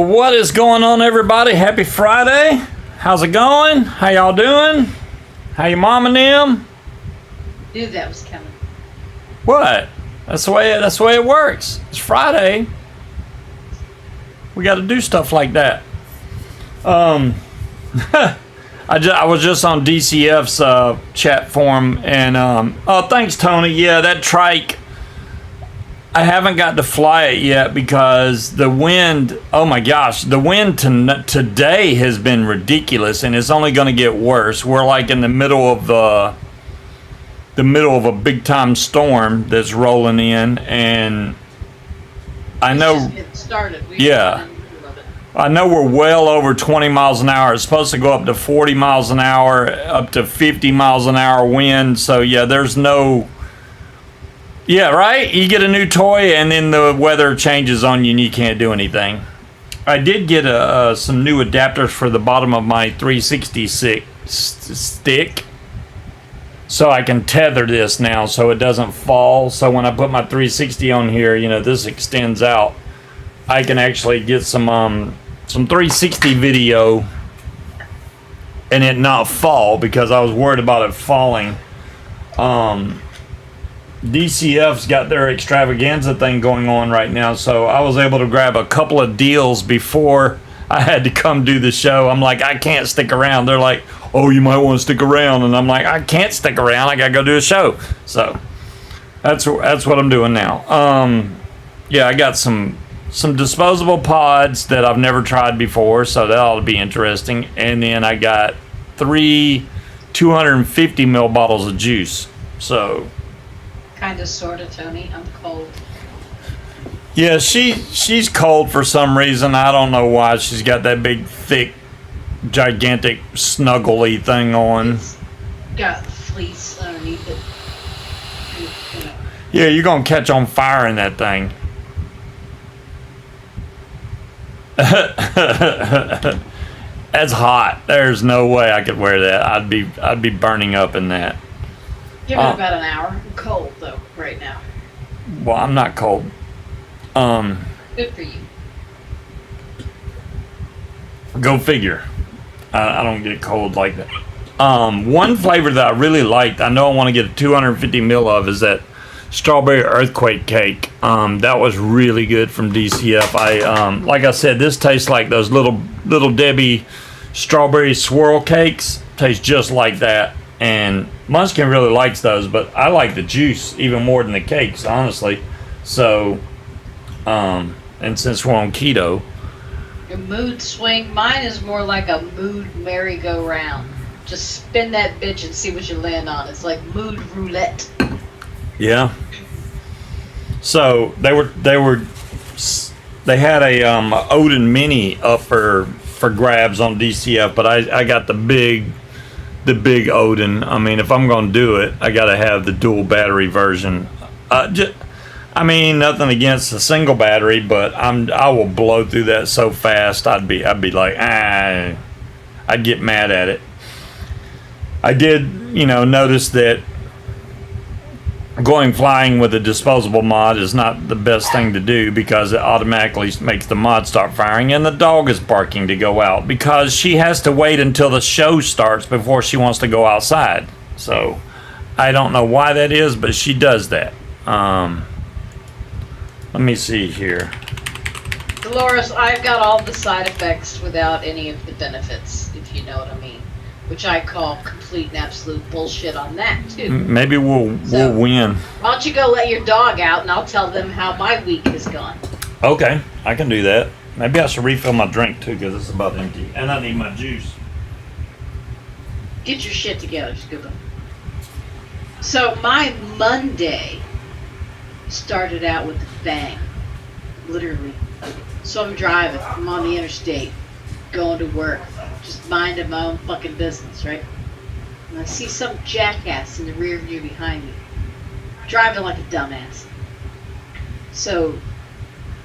What is going on, everybody? Happy Friday. How's it going? How y'all doing? How your mom and them? Knew that was coming. What? That's the way it works. It's Friday. We got to do stuff like that. I was just on DCF's chat forum, and oh, thanks, Tony. Yeah, that Trike. I haven't got to fly it yet because the wind, oh my gosh, the wind today has been ridiculous, and it's only going to get worse. We're like in the middle of a big time storm that's rolling in, and I know It started. Yeah. I know we're well over 20 miles an hour. It's supposed to go up to 40 miles an hour, up to 50 miles an hour wind. So yeah, there's no. Yeah, right? You get a new toy and then the weather changes on you and you can't do anything. I did get some new adapters for the bottom of my 360 stick. So I can tether this now so it doesn't fall. So when I put my 360 on here, you know, this extends out. I can actually get some 360 video and it not fall because I was worried about it falling. DCF's got their extravaganza thing going on right now, so I was able to grab a couple of deals before I had to come do the show. I'm like, I can't stick around. They're like, oh, you might want to stick around, and I'm like, I can't stick around. I gotta go do a show. So that's what I'm doing now. Yeah, I got some disposable pods that I've never tried before, so that ought to be interesting. And then I got 3 250 ml bottles of juice. So. Kind of, sort of, Tony. I'm cold. Yeah, she's cold for some reason. I don't know why. She's got that big, thick, gigantic, snuggly thing on. It's got fleece underneath it. You know. Yeah, you're going to catch on fire in that thing. That's hot. There's no way I could wear that. I'd be burning up in that. Give it about an hour. I'm cold, though, right now. Well, I'm not cold. Good for you. Go figure. I don't get cold like that. One flavor that I really liked, I know I want to get a 250 ml of, is that strawberry earthquake cake. That was really good from DCF. Like I said, this tastes like those little Debbie strawberry swirl cakes. Tastes just like that. And Munchkin really likes those, but I like the juice even more than the cakes, honestly. So, and since we're on keto. Your mood swing. Mine is more like a mood merry-go-round. Just spin that bitch and see what you land on. It's like mood roulette. Yeah. So they had a Odin Mini up for grabs on DCF, but I got the big Odin. I mean, if I'm going to do it, I got to have the dual battery version. I mean, nothing against the single battery, but I will blow through that so fast. I'd be like, I'd get mad at it. I did, notice that going flying with a disposable mod is not the best thing to do because it automatically makes the mod start firing, and the dog is barking to go out because she has to wait until the show starts before she wants to go outside. So I don't know why that is, but she does that. Let me see here. Dolores, I've got all the side effects without any of the benefits, if you know what I mean. Which I call complete and absolute bullshit on that, too. Maybe we'll win. Why don't you go let your dog out and I'll tell them how my week has gone. Okay, I can do that. Maybe I should refill my drink, too, because it's about empty. And I need my juice. Get your shit together, Scuba. So my Monday started out with a bang. Literally. So I'm driving. I'm on the interstate. Going to work. Just minding my own fucking business, right? And I see some jackass in the rear view behind me. Driving like a dumbass. So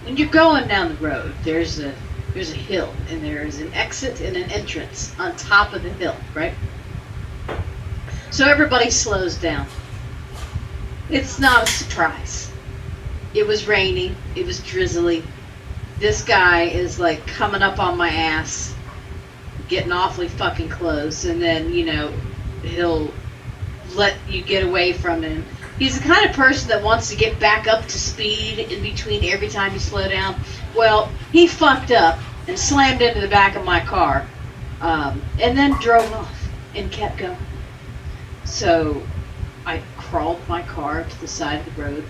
when you're going down the road, there's a hill, and there's an exit and an entrance on top of the hill, right? So everybody slows down. It's not a surprise. It was raining, it was drizzly, this guy is like coming up on my ass, getting awfully fucking close, and then, you know, he'll let you get away from him. He's the kind of person that wants to get back up to speed in between every time you slow down. Well, he fucked up and slammed into the back of my car, and then drove off and kept going. So I crawled my car to the side of the road.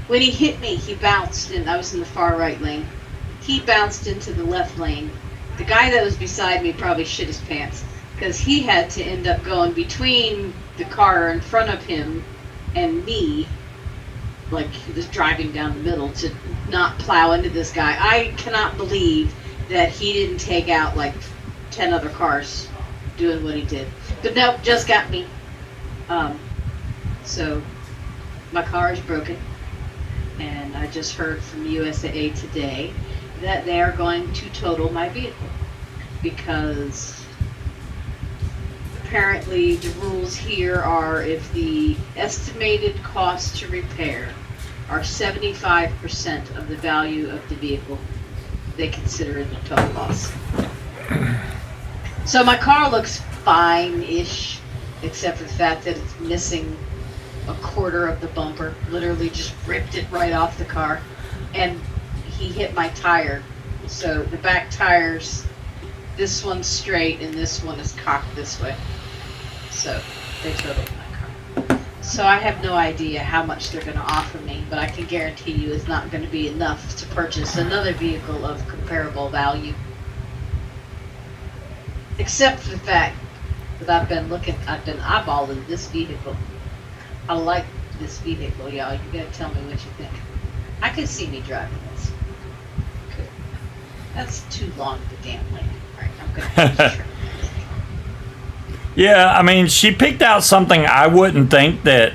When he hit me, he bounced, and I was in the far right lane. He bounced into the left lane. The guy that was beside me probably shit his pants, because he had to end up going between the car in front of him and me, like he was driving down the middle to not plow into this guy. I cannot believe that he didn't take out like 10 other cars doing what he did. But no, just got me. So my car is broken, and I just heard from USAA today that they are going to total my vehicle, because apparently the rules here are if the estimated cost to repair are 75% of the value of the vehicle, they consider it a total loss. So my car looks fine-ish, except for the fact that it's missing a quarter of the bumper. Literally just ripped it right off the car, and he hit my tire. So the back tires, this one's straight and this one is cocked this way. So they totaled my car. So I have no idea how much they're going to offer me, but I can guarantee you it's not going to be enough to purchase another vehicle of comparable value. Except for the fact that I've been eyeballing this vehicle. I like this vehicle, y'all. You gotta tell me what you think. I could see me driving this. Good. That's too long of a damn lane. Alright, I'm gonna have to trim. Yeah, I mean, she picked out something I wouldn't think that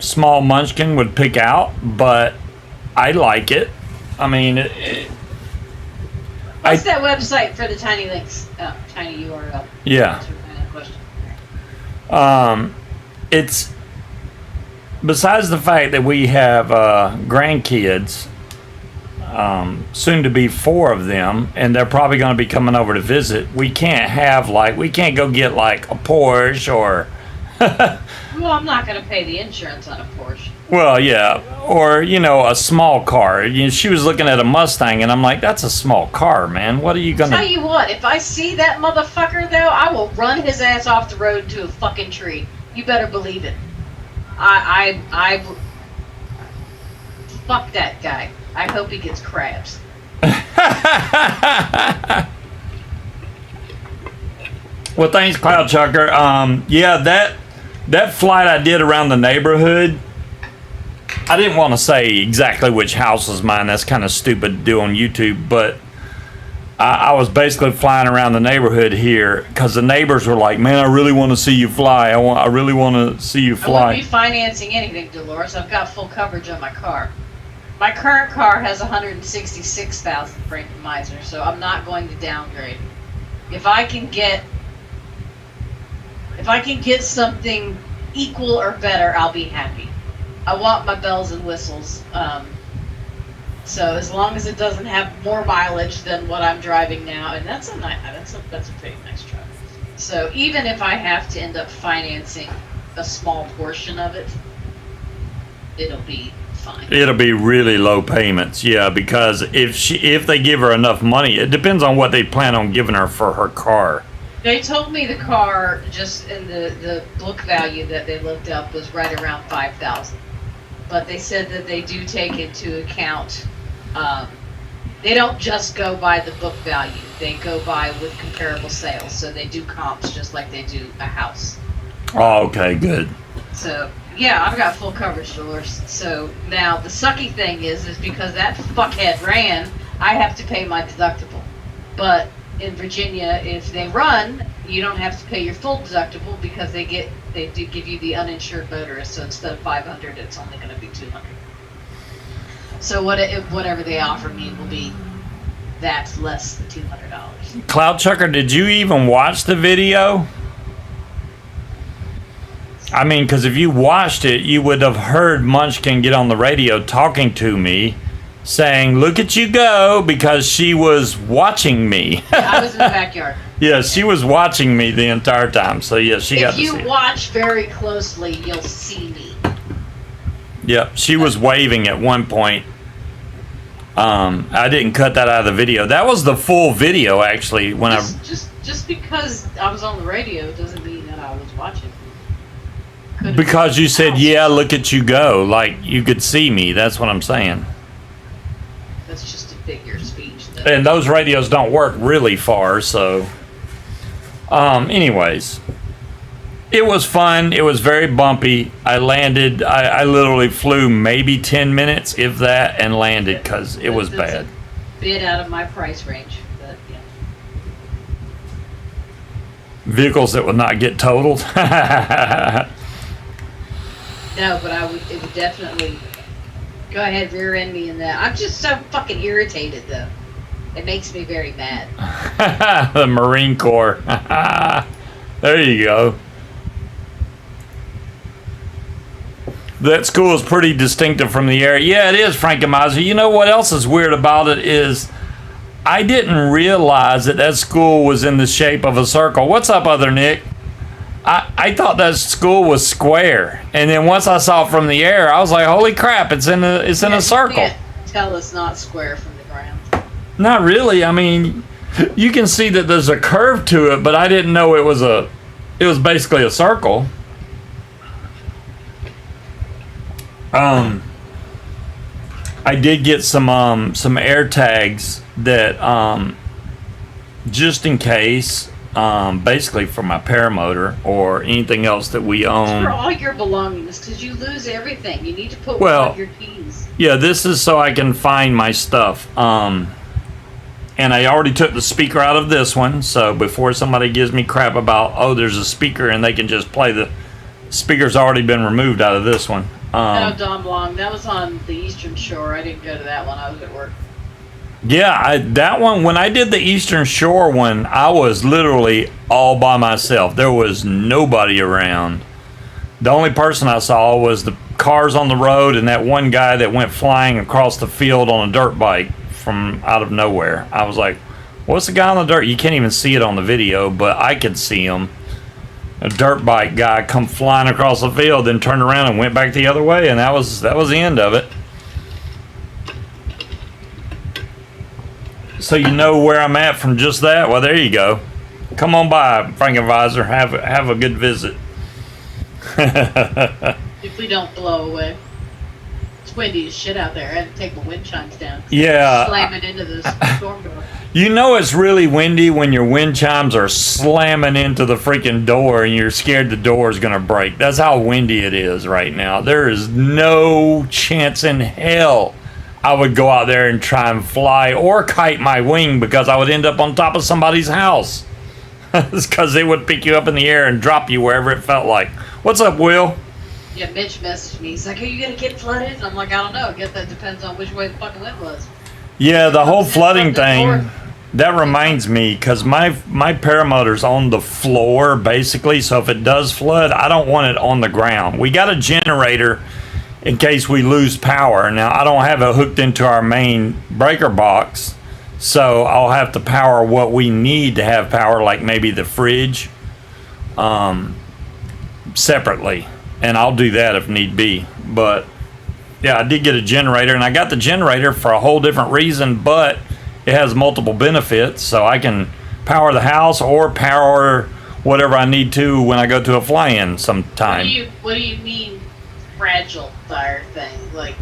small Munchkin would pick out, but I like it. I mean, what's that website for the tiny links? Tiny URL. Yeah. It's, besides the fact that we have grandkids, soon to be 4 of them, and they're probably going to be coming over to visit, we can't go get like a Porsche or well, I'm not going to pay the insurance on a Porsche. well, yeah, or you know, a small car. You know, she was looking at a Mustang, and I'm like, that's a small car, man. What are you gonna tell you what, if I see that motherfucker though, I will run his ass off the road to a fucking tree. You better believe it. I fuck that guy. I hope he gets crabs. Well, thanks, Cloud Chucker. Yeah, that flight I did around the neighborhood, I didn't want to say exactly which house was mine. That's kind of stupid to do on YouTube, but I was basically flying around the neighborhood here because the neighbors were like, man, I really want to see you fly. I really want to see you fly. I wouldn't be financing anything, Dolores. I've got full coverage on my car. My current car has 166,000 Frank and Meisner, so I'm not going to downgrade. If I can get something equal or better, I'll be happy. I want my bells and whistles. So as long as it doesn't have more mileage than what I'm driving now, and that's a pretty nice truck. So even if I have to end up financing a small portion of it, it'll be fine. It'll be really low payments, yeah, because if they give her enough money, it depends on what they plan on giving her for her car. They told me the car, just in the book value that they looked up, was right around $5,000. But they said that they do take into account, they don't just go by the book value. They go by with comparable sales. So they do comps just like they do a house. Oh, okay, good. So, yeah, I've got full coverage, Dolores. So now the sucky thing is because that fuckhead ran, I have to pay my deductible. But in Virginia, if they run, you don't have to pay your full deductible because they do give you the uninsured motorist. So instead of $500, it's only going to be $200. So whatever they offer me will be that's less than $200. Cloud Chucker, did you even watch the video? I mean, because if you watched it, you would have heard Munchkin get on the radio talking to me saying, "Look at you go," because she was watching me. I was in the backyard. Yeah, she was watching me the entire time. So yeah, she got to see If you it. watch very closely, you'll see me. Yep, she was waving at one point. I didn't cut that out of the video. That was the full video, actually. When Just because I was on the radio doesn't mean that I was watching. because you said, "Yeah, look at you go," like you could see me. That's what I'm saying. That's just a figure of speech. And those radios don't work really far, so. Anyways, it was fun. It was very bumpy. I landed. I literally flew maybe 10 minutes, if that, and landed because it was bad. A bit out of my price range, but yeah. Vehicles that would not get totaled. No, but it would definitely go ahead, rear end me in that. I'm just so fucking irritated though. It makes me very mad. The Marine Corps. There you go. That school is pretty distinctive from the area. Yeah, it is, Frankenmeiser. You know what else is weird about it is I didn't realize that school was in the shape of a circle. What's up, other Nick? I thought that school was square, and then once I saw it from the air, I was like, "Holy crap! It's in a circle." You can't tell it's not square from the ground. Not really. I mean, you can see that there's a curve to it, but I didn't know it was basically a circle. I did get some air tags that just in case. Basically for my paramotor or anything else that we own. For all your belongings, because you lose everything. You need to put one of your keys. Yeah, this is so I can find my stuff. And I already took the speaker out of this one, so before somebody gives me crap about, oh, there's a speaker and they can just play, the speaker's already been removed out of this one. No, Don Blong, that was on the Eastern Shore. I didn't go to that one. I was at work. Yeah, that one, when I did the Eastern Shore one, I was literally all by myself. There was nobody around. The only person I saw was the cars on the road and that one guy that went flying across the field on a dirt bike from out of nowhere. I was like, what's the guy on the dirt? You can't even see it on the video, but I could see him. A dirt bike guy come flying across the field, then turned around and went back the other way, and that was the end of it. So you know where I'm at from just that? Well, there you go. Come on by, Frankenvisor. Have a good visit. If we don't blow away. It's windy as shit out there. I had to take my wind chimes down. Yeah. Slam it into the storm door. You know it's really windy when your wind chimes are slamming into the freaking door and you're scared the door is going to break. That's how windy it is right now. There is no chance in hell I would go out there and try and fly or kite my wing because I would end up on top of somebody's house. It's because they would pick you up in the air and drop you wherever it felt like. What's up, Will? Yeah, Mitch messaged me. He's like, are you going to get flooded? And I'm like, I don't know. I guess that depends on which way the fucking wind was. Yeah, the whole flooding thing, that reminds me, because my paramotor's on the floor, basically, so if it does flood, I don't want it on the ground. We got a generator in case we lose power. Now, I don't have it hooked into our main breaker box, so I'll have to power what we need to have power, like maybe the fridge, separately. And I'll do that if need be. But, yeah, I did get a generator, and I got the generator for a whole different reason, but it has multiple benefits, so I can power the house or power whatever I need to when I go to a fly-in sometime. What do you mean fragile fire thing? Like,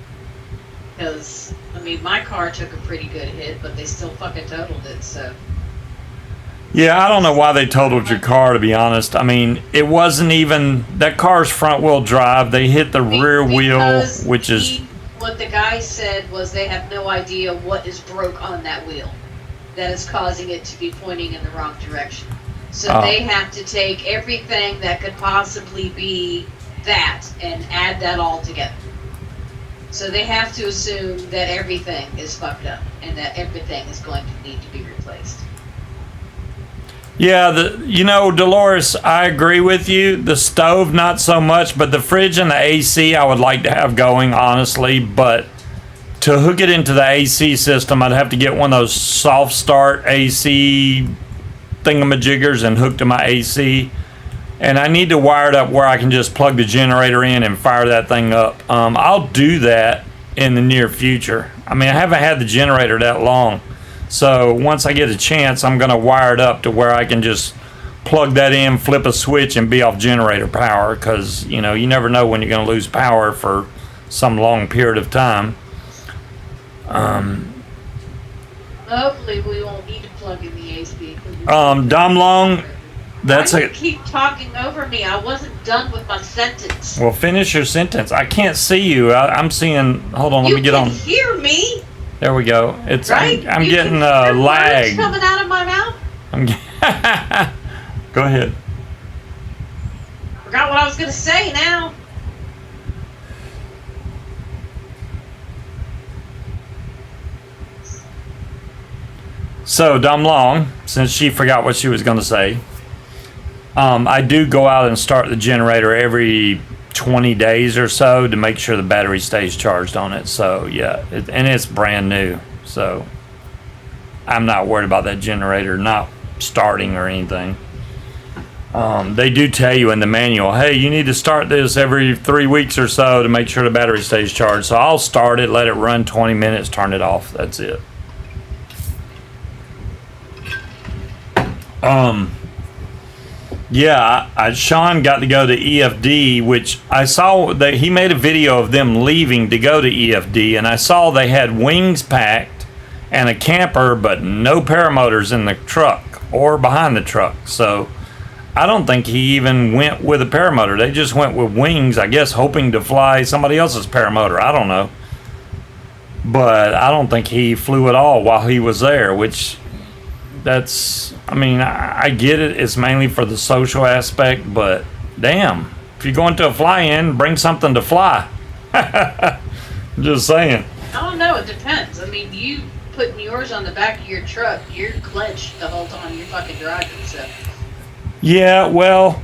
because, I mean, my car took a pretty good hit, but they still fucking totaled it, so. Yeah, I don't know why they totaled your car, to be honest. I mean, it wasn't even, that car's front-wheel drive. They hit the rear wheel, which is... What the guy said was they have no idea what is broke on that wheel that is causing it to be pointing in the wrong direction. So they have to take everything that could possibly be that and add that all together. So they have to assume that everything is fucked up and that everything is going to need to be replaced. Yeah, Dolores, I agree with you. The stove, not so much, but the fridge and the AC I would like to have going, honestly. But to hook it into the AC system, I'd have to get one of those soft start AC thingamajiggers and hook to my AC. And I need to wire it up where I can just plug the generator in and fire that thing up. I'll do that in the near future. I mean, I haven't had the generator that long. So once I get a chance, I'm going to wire it up to where I can just plug that in, flip a switch, and be off generator power. Because, you know, you never know when you're going to lose power for some long period of time. Hopefully we won't need to plug in the AC. Dom Long, that's Why a... do you keep talking over me? I wasn't done with my sentence. Well, finish your sentence. I can't see you. I'm seeing... Hold on, let me get on. You can hear me, There we go. It's right? I'm You getting can hear words lag. coming out of my mouth. Go ahead. Forgot what I was going to say now. So, Dom Long, since she forgot what she was going to say, I do go out and start the generator every 20 days or so to make sure the battery stays charged on it. So, yeah, and it's brand new. So, I'm not worried about that generator not starting or anything. They do tell you in the manual, hey, you need to start this every 3 weeks or so to make sure the battery stays charged. So, I'll start it, let it run 20 minutes, turn it off. That's it. Yeah, Sean got to go to EFD, which I saw that he made a video of them leaving to go to EFD, and I saw they had wings packed and a camper, but no paramotors in the truck or behind the truck. So I don't think he even went with a paramotor. They just went with wings, I guess, hoping to fly somebody else's paramotor. I don't know. But I don't think he flew at all while he was there, which that's, I mean, I get it. It's mainly for the social aspect, but damn, if you're going to a fly-in, bring something to fly. Just saying. I don't know. It depends. I mean, you putting yours on the back of your truck, you're clenched the whole time you're fucking driving, so. Yeah, well,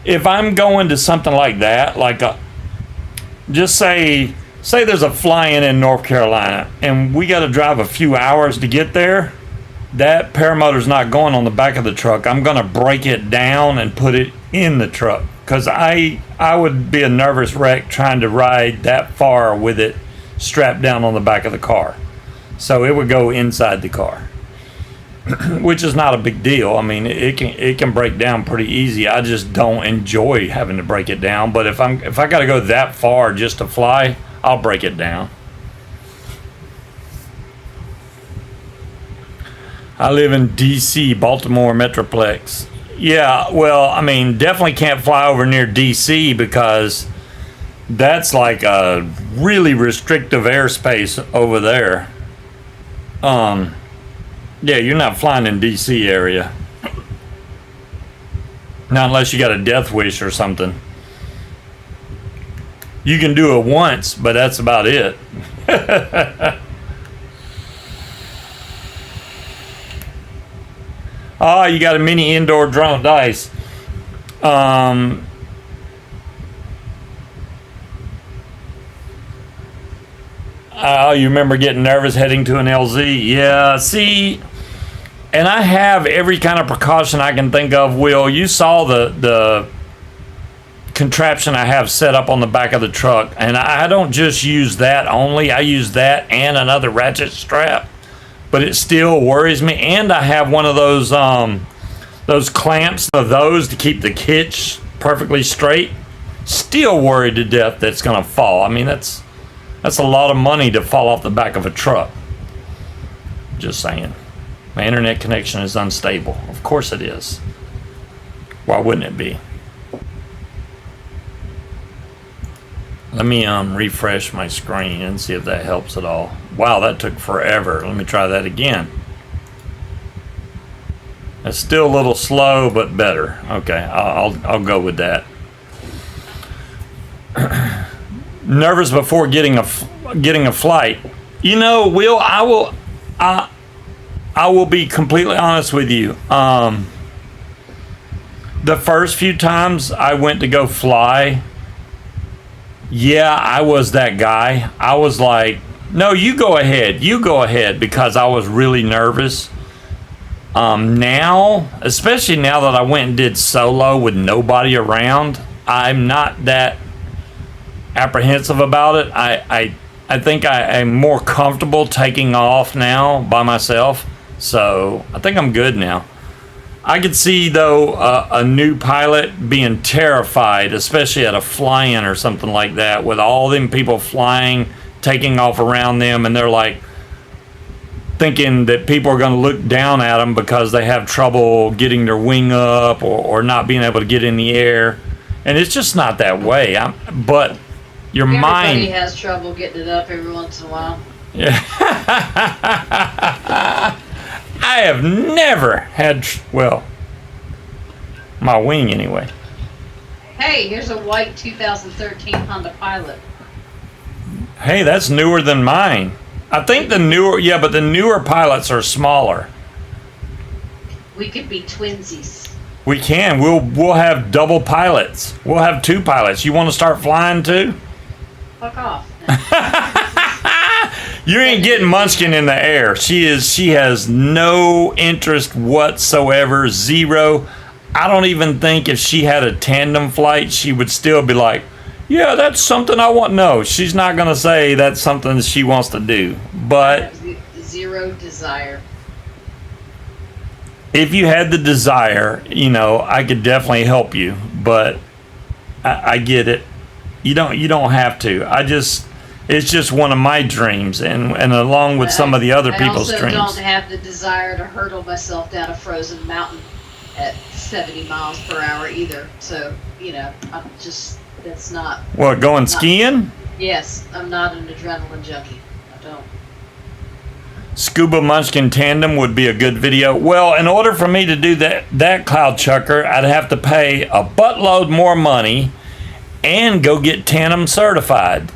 if I'm going to something like that, like just say there's a fly-in in North Carolina, and we got to drive a few hours to get there, that paramotor's not going on the back of the truck. I'm going to break it down and put it in the truck, because I would be a nervous wreck trying to ride that far with it strapped down on the back of the car. So it would go inside the car, which is not a big deal. I mean, it can break down pretty easy. I just don't enjoy having to break it down. But if I got to go that far just to fly, I'll break it down. I live in DC, Baltimore Metroplex. Yeah, well, I mean, definitely can't fly over near DC because that's like a really restrictive airspace over there. Yeah, you're not flying in DC area. Not unless you got a death wish or something. You can do it once, but that's about it. Oh, you got a mini indoor drone. Nice. Oh, you remember getting nervous heading to an LZ? Yeah, see, and I have every kind of precaution I can think of. Will, you saw the contraption I have set up on the back of the truck, and I don't just use that only. I use that and another ratchet strap, but it still worries me. And I have one of those clamps of those to keep the hitch perfectly straight. Still worried to death that it's gonna fall. I mean, that's a lot of money to fall off the back of a truck. Just saying. My internet connection is unstable. Of course it is. Why wouldn't it be? Let me refresh my screen and see if that helps at all. Wow, that took forever. Let me try that again. It's still a little slow, but better. Okay, I'll go with that. Nervous before getting a flight. You know, Will, I will be completely honest with you. The first few times I went to go fly, yeah, I was that guy. I was like, No, you go ahead. You go ahead because I was really nervous. Now, especially now that I went and did solo with nobody around, I'm not that apprehensive about it. I think I'm more comfortable taking off now by myself. So I think I'm good now. I could see, though, a new pilot being terrified, especially at a fly-in or something like that, with all them people flying, taking off around them, and they're like thinking that people are going to look down at them because they have trouble getting their wing up or not being able to get in the air. And it's just not that way. But your mind... Everybody has trouble getting it up every once in a while. Yeah. I have never had, well, my wing anyway. Hey, here's a white 2013 Honda Pilot. Hey, that's newer than mine. I think the newer pilots are smaller. We could be twinsies. We can. We'll have double pilots. We'll have two pilots. You want to start flying too? Fuck off. You ain't getting Munchkin in the air. She has no interest whatsoever. Zero. I don't even think if she had a tandem flight, she would still be like, yeah, that's something I want. No, she's not going to say that's something she wants to do. But zero desire. If you had the desire, I could definitely help you. But I get it. You don't have to. It's just one of my dreams, and along with some of the other people's dreams. I also don't have the desire to hurtle myself down a frozen mountain at 70 miles per hour either. So, that's not... What, going skiing? Yes, I'm not an adrenaline junkie. I don't. Scuba&Munchkin tandem would be a good video. Well, in order for me to do that cloud chucker, I'd have to pay a buttload more money and go get tandem certified.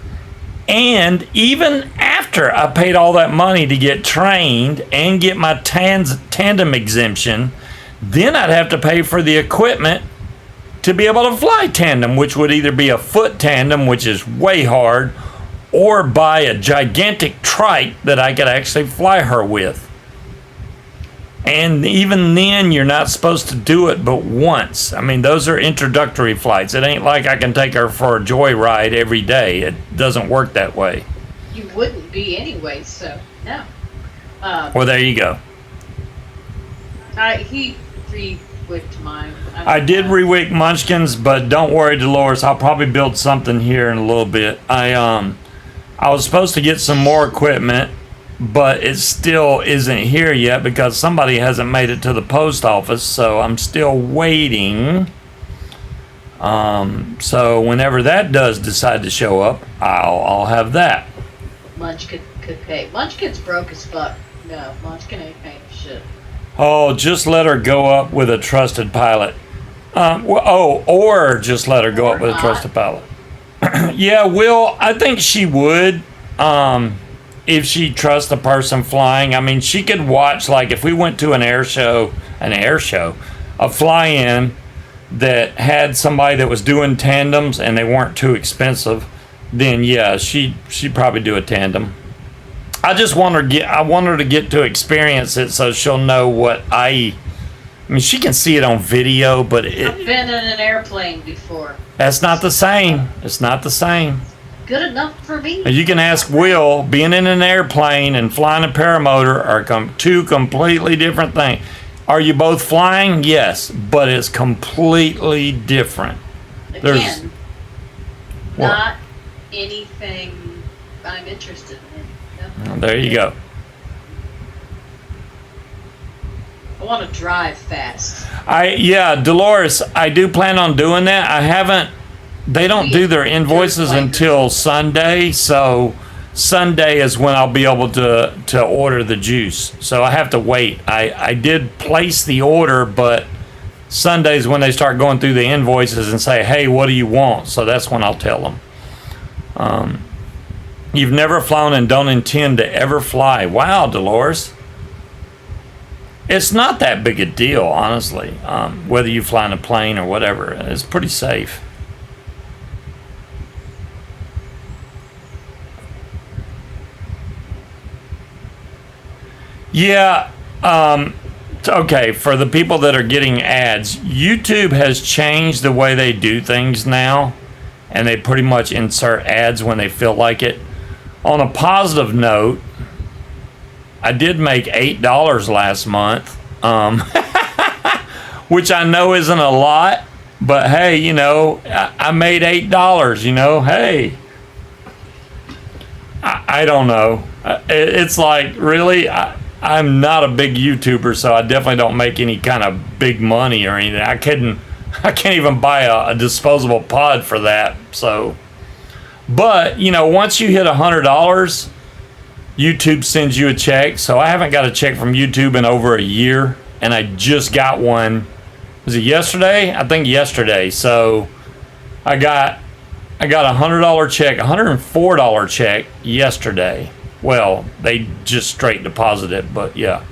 And even after I paid all that money to get trained and get my tandem exemption, then I'd have to pay for the equipment to be able to fly tandem, which would either be a foot tandem, which is way hard, or buy a gigantic trike that I could actually fly her with. And even then, you're not supposed to do it but once. I mean, those are introductory flights. It ain't like I can take her for a joyride every day. It doesn't work that way. You wouldn't be anyway, so no. Well, there you go. He re-wicked mine. I did re-wick Munchkins, but don't worry, Dolores. I'll probably build something here in a little bit. I was supposed to get some more equipment, but it still isn't here yet because somebody hasn't made it to the post office, so I'm still waiting. So whenever that does decide to show up, I'll have that. Munchkin could pay. Munchkin's broke as fuck. No, Munchkin ain't paying for shit. Oh, just let her go up with a trusted pilot. Or just let her go up with a trusted pilot. Yeah, I think she would. If she trusts the person flying. I mean, she could watch, like if we went to a fly-in that had somebody that was doing tandems and they weren't too expensive, then yeah, she'd probably do a tandem. I want her to get to experience it so she'll know what I mean, she can see it on video, but I've been in an airplane before. That's not the same. It's not the same. Good enough for me. You can ask Will. Being in an airplane and flying a paramotor are two completely different things. Are you both flying? Yes, but it's completely different. Again, not anything I'm interested in. No. There you go. I want to drive fast. Dolores, I do plan on doing that. They don't do their invoices until Sunday, so Sunday is when I'll be able to order the juice. So I have to wait. I did place the order, but Sunday's when they start going through the invoices and say, hey, what do you want? So that's when I'll tell them. You've never flown and don't intend to ever fly. Wow, Dolores. It's not that big a deal, honestly. Whether you fly in a plane or whatever, it's pretty safe. Yeah. Okay, for the people that are getting ads, YouTube has changed the way they do things now, and they pretty much insert ads when they feel like it. On a positive note, I did make $8 last month, which I know isn't a lot, but hey, you know, I made $8, you know, hey. I don't know. It's like, really, I'm not a big YouTuber, so I definitely don't make any kind of big money or anything. I can't even buy a disposable pod for that. So, but you know, once you hit $100, YouTube sends you a check. So I haven't got a check from YouTube in over a year, and I just got one. Was it yesterday? I think yesterday. So I got a $100 check, $104 check yesterday. Well, they just straight deposit it, but yeah.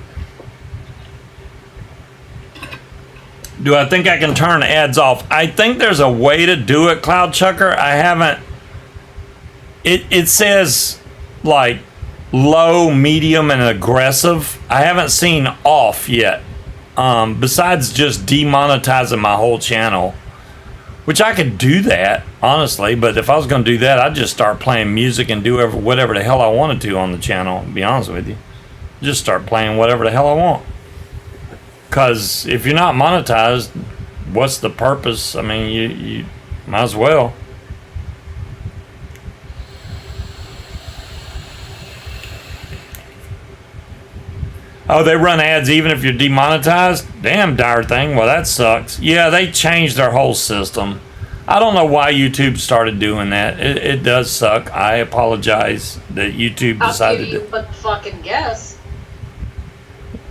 Do I think I can turn ads off? I think there's a way to do it, Cloud Chucker. I haven't. It says like low, medium, and aggressive. I haven't seen off yet. Besides just demonetizing my whole channel. Which I could do that, honestly, but if I was going to do that, I'd just start playing music and do whatever the hell I wanted to on the channel, to be honest with you. Just start playing whatever the hell I want. Because if you're not monetized, what's the purpose? I mean, you might as well. Oh, they run ads even if you're demonetized? Damn dire thing. Well, that sucks. Yeah, they changed their whole system. I don't know why YouTube started doing that. It does suck. I apologize that YouTube decided to. But fucking guess.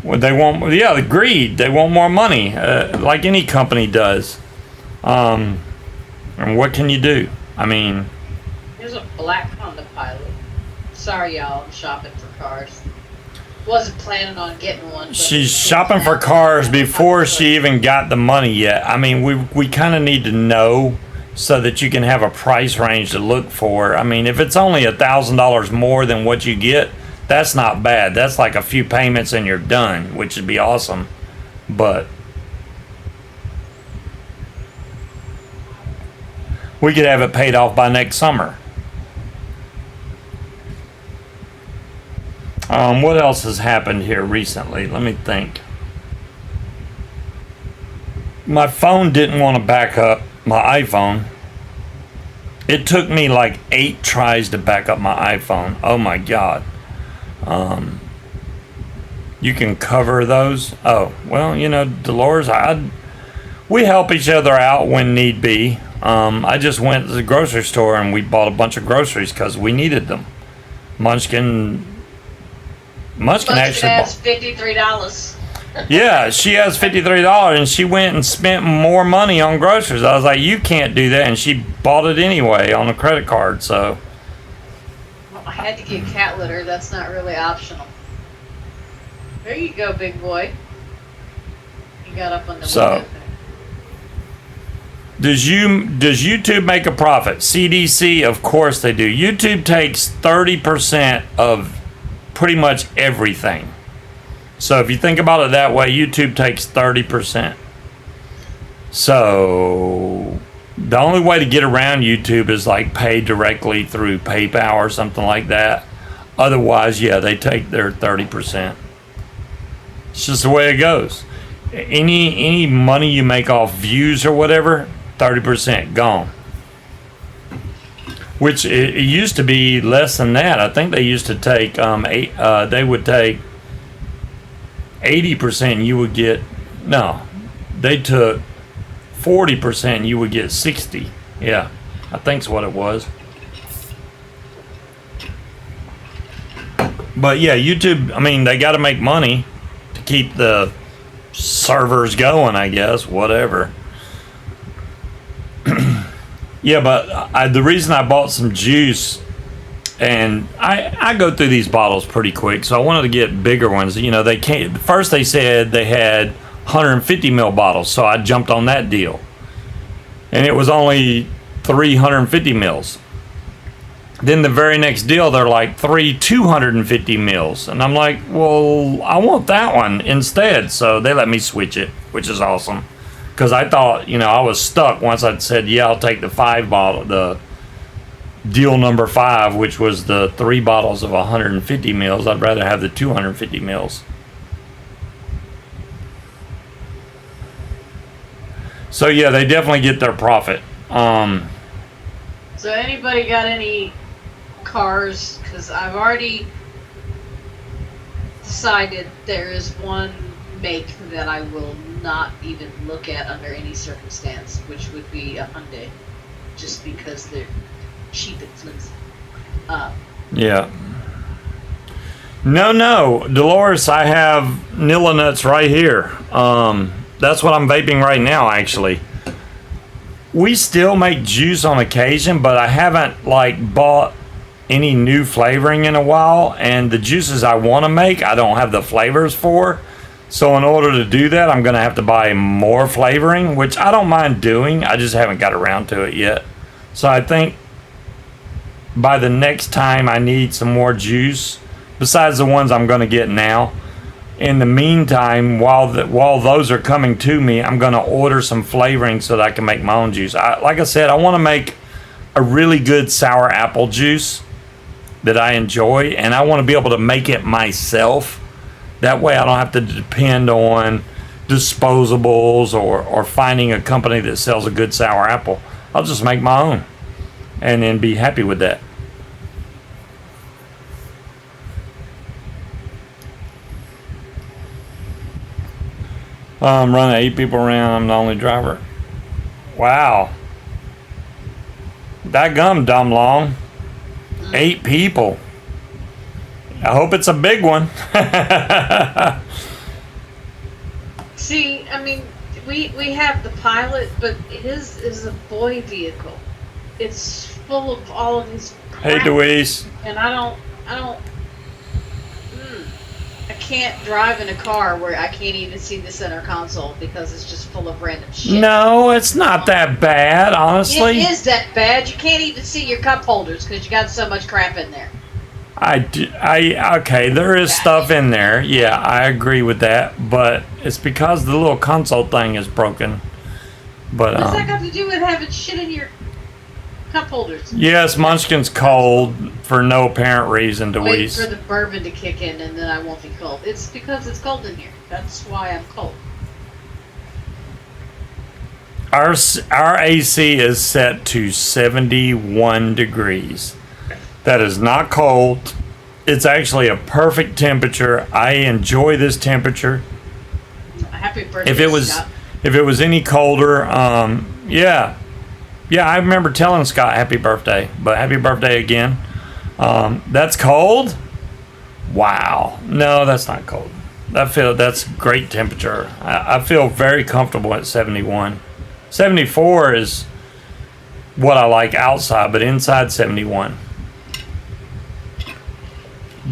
Well, they want, yeah, the greed. They want more money, like any company does. And what can you do? I mean. Here's a black Honda Pilot. Sorry, y'all. I'm shopping for cars. Wasn't planning on getting one. She's shopping for cars before she even got the money yet. I mean, we kind of need to know so that you can have a price range to look for. I mean, if it's only $1,000 more than what you get, that's not bad. That's like a few payments and you're done, which would be awesome. But we could have it paid off by next summer. What else has happened here recently? Let me think. My phone didn't want to back up, my iPhone. It took me like 8 tries to back up my iPhone. Oh my God. You can cover those. Oh, well, you know, Dolores, we help each other out when need be. I just went to the grocery store and we bought a bunch of groceries because we needed them. Munchkin actually has $53. Yeah, she has $53 and she went and spent more money on groceries. I was like, you can't do that, and she bought it anyway on a credit card. So well, I had to get cat litter. That's not really optional. There you go, big boy. You got up on the window. Does YouTube make a profit? CDC, of course they do. YouTube takes 30% of pretty much everything. So if you think about it that way, YouTube takes 30%. So the only way to get around YouTube is like pay directly through PayPal or something like that. Otherwise, yeah, they take their 30%. It's just the way it goes. Any money you make off views or whatever, 30% gone. Which it used to be less than that. I think they used to take they would take 80%. You would get they took 40%. You would get 60. Yeah, I think's what it was. But yeah, YouTube. I mean, they got to make money to keep the servers going. I guess whatever. Yeah, but the reason I bought some juice, and I go through these bottles pretty quick, so I wanted to get bigger ones. You know, first they said they had 150 ml bottles, so I jumped on that deal. And it was only 350 mils. Then the very next deal, they're like 3 250 mils. And I'm like, well, I want that one instead. So they let me switch it, which is awesome. Because I thought, I was stuck once I'd said, yeah, I'll take the 5 bottle, the deal number 5, which was the 3 bottles of 150 mils. I'd rather have the 250 mils. So yeah, they definitely get their profit. So anybody got any cars? Because I've already decided there is one make that I will not even look at under any circumstance, which would be a Hyundai, just because they're cheap and flimsy. Yeah. No, Dolores, I have Nilla Nuts right here. That's what I'm vaping right now, actually. We still make juice on occasion, but I haven't bought any new flavoring in a while, and the juices I want to make, I don't have the flavors for. So in order to do that, I'm going to have to buy more flavoring, which I don't mind doing. I just haven't got around to it yet. So I think by the next time I need some more juice, besides the ones I'm going to get now. In the meantime, while those are coming to me, I'm going to order some flavoring so that I can make my own juice. Like I said, I want to make a really good sour apple juice that I enjoy, and I want to be able to make it myself. That way I don't have to depend on disposables or finding a company that sells a good sour apple. I'll just make my own and then be happy with that. I'm running 8 people around. I'm the only driver. Wow. That gum dumb long. 8 people. I hope it's a big one. See, I mean, we have the Pilot, but his is a boy vehicle. It's full of all of these crap. Hey, Deweese. And I can't drive in a car where I can't even see the center console because it's just full of random shit. No, it's not that bad, honestly. It is that bad. You can't even see your cup holders because you got so much crap in there. Okay, there is stuff in there. Yeah, I agree with that, but it's because the little console thing is broken. But what's that got to do with having shit in your cup holders? Yes, Munchkin's cold for no apparent reason, Wait Deweese. for the bourbon to kick in and then I won't be cold. It's because it's cold in here. That's why I'm cold. Our AC is set to 71 degrees. That is not cold. It's actually a perfect temperature. I enjoy this temperature. Happy birthday, If Scott. it was any colder, yeah, I remember telling Scott happy birthday, but happy birthday again. That's cold. Wow. No, that's not cold. That's great temperature. I feel very comfortable at 71. 74 is what I like outside, but inside 71.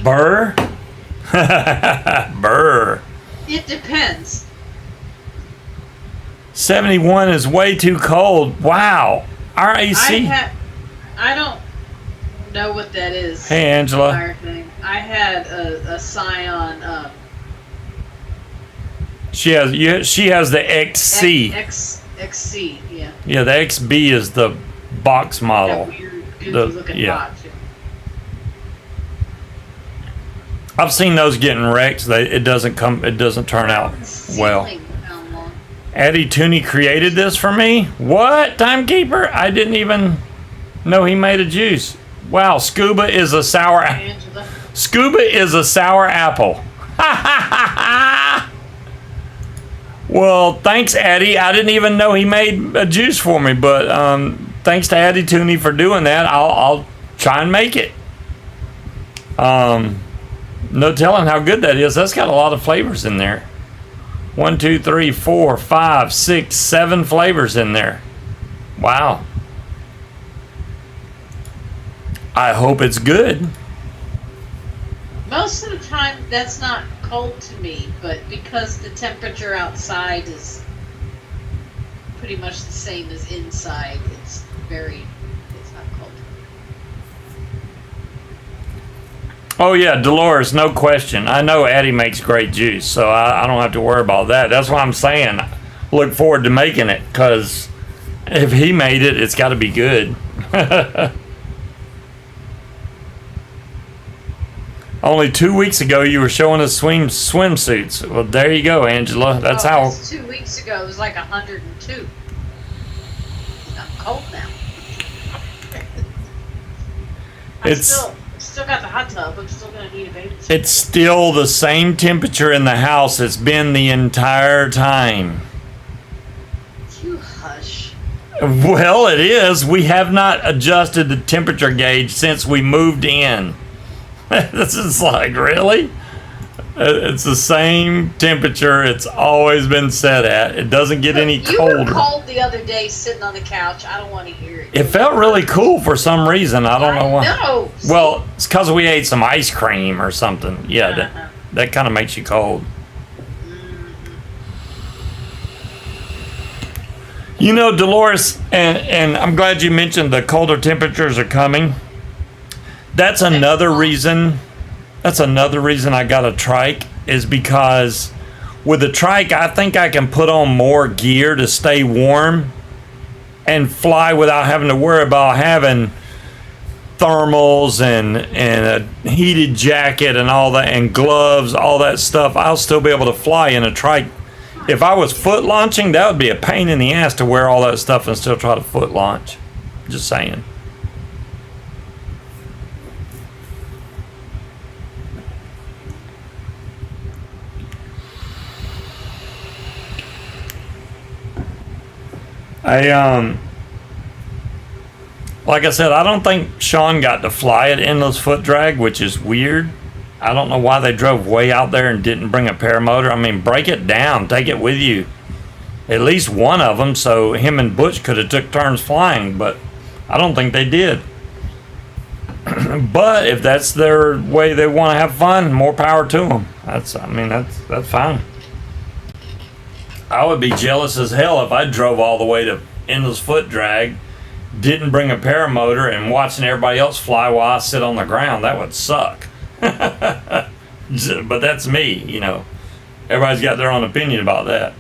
Burr? Burr. It depends. 71 is way too cold. Wow. Our AC. I don't know what that is. Hey, Angela. Fire thing. I had a Scion. She has the XC. XC, yeah. Yeah, the XB is the box model. That weird, goofy looking box. I've seen those getting wrecked. It doesn't turn out well. Eddie Tooney created this for me. What? Timekeeper? I didn't even know he made a juice. Wow, Scuba is a sour apple. Well, thanks, Eddie. I didn't even know he made a juice for me, but thanks to Eddie Tooney for doing that. I'll try and make it. No telling how good that is. That's got a lot of flavors in there. 1, 2, 3, 4, 5, 6, 7 flavors in there. Wow. I hope it's good. Most of the time, that's not cold to me, but because the temperature outside is pretty much the same as inside, it's not cold. 1, 2, 3, 4, 5, 6, 7 flavors in there. Wow. I hope it's good. Most of the time, that's not cold to me, but because the temperature outside is pretty much the same as inside, it's not cold. 'Cause Oh yeah, Dolores, no question. I know Addie makes great juice, so I don't have to worry about that. That's why I'm saying look forward to making it, because if he made it, it's got to be good. Only 2 weeks ago, you were showing us swimsuits. Well, there you go, Angela. That's how. 2 weeks ago, it was like 102. I'm cold now. It's still got the hot tub. I'm still gonna need a baby. it's still the same temperature in the house it's been the entire time. You hush. Well, it is. We have not adjusted the temperature gauge since we moved in. This is like, really? It's the same temperature it's always been set at. It doesn't get any colder. You were cold the other day sitting on the couch. I don't want to hear it. It felt really cool for some reason. I don't know why. No. Well, it's because we ate some ice cream or something. Yeah, that kind of makes you cold. You know, Dolores, and I'm glad you mentioned the colder temperatures are coming. That's another reason. That's another reason I got a trike, is because with a trike, I think I can put on more gear to stay warm and fly without having to worry about having thermals and a heated jacket and all that, and gloves, all that stuff. I'll still be able to fly in a trike. If I was foot launching, that would be a pain in the ass to wear all that stuff and still try to foot launch. Just saying. Like I said, I don't think Sean got to fly at Endless Foot Drag, which is weird. I don't know why they drove way out there and didn't bring a paramotor. I mean, break it down, take it with you. At least one of them, so him and Butch could have took turns flying, but I don't think they did. But if that's their way they want to have fun, more power to them. That's fine. I would be jealous as hell if I drove all the way to Endless Foot Drag, didn't bring a paramotor, and watching everybody else fly while I sit on the ground. That would suck. But that's me, you know. Everybody's got their own opinion about that.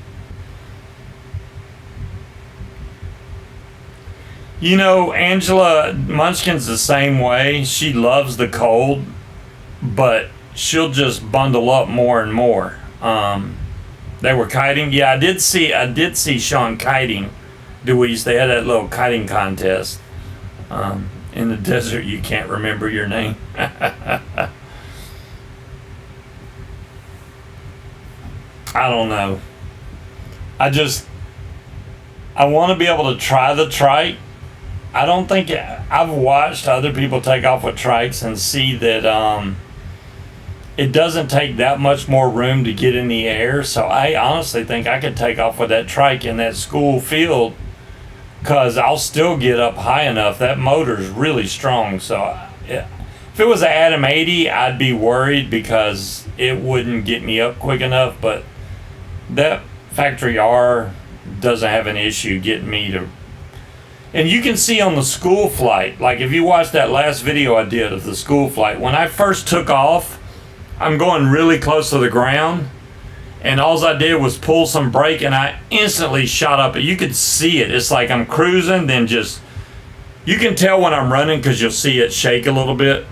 You know, Angela Munchkin's the same way. She loves the cold, but she'll just bundle up more and more. They were kiting. Yeah, I did see Sean kiting. Dewey's. They had that little kiting contest. In the desert, you can't remember your name. I don't know. I want to be able to try the trike. I don't think I've watched other people take off with trikes and see that it doesn't take that much more room to get in the air. So I honestly think I could take off with that trike in that school field, because I'll still get up high enough. That motor's really strong. So if it was an Atom 80, I'd be worried because it wouldn't get me up quick enough. But that Factory R doesn't have an issue getting me to. And you can see on the school flight, like if you watch that last video I did of the school flight, when I first took off, I'm going really close to the ground, and all I did was pull some brake, and I instantly shot up. You could see it. It's like I'm cruising, then just, you can tell when I'm running because you'll see it shake a little bit.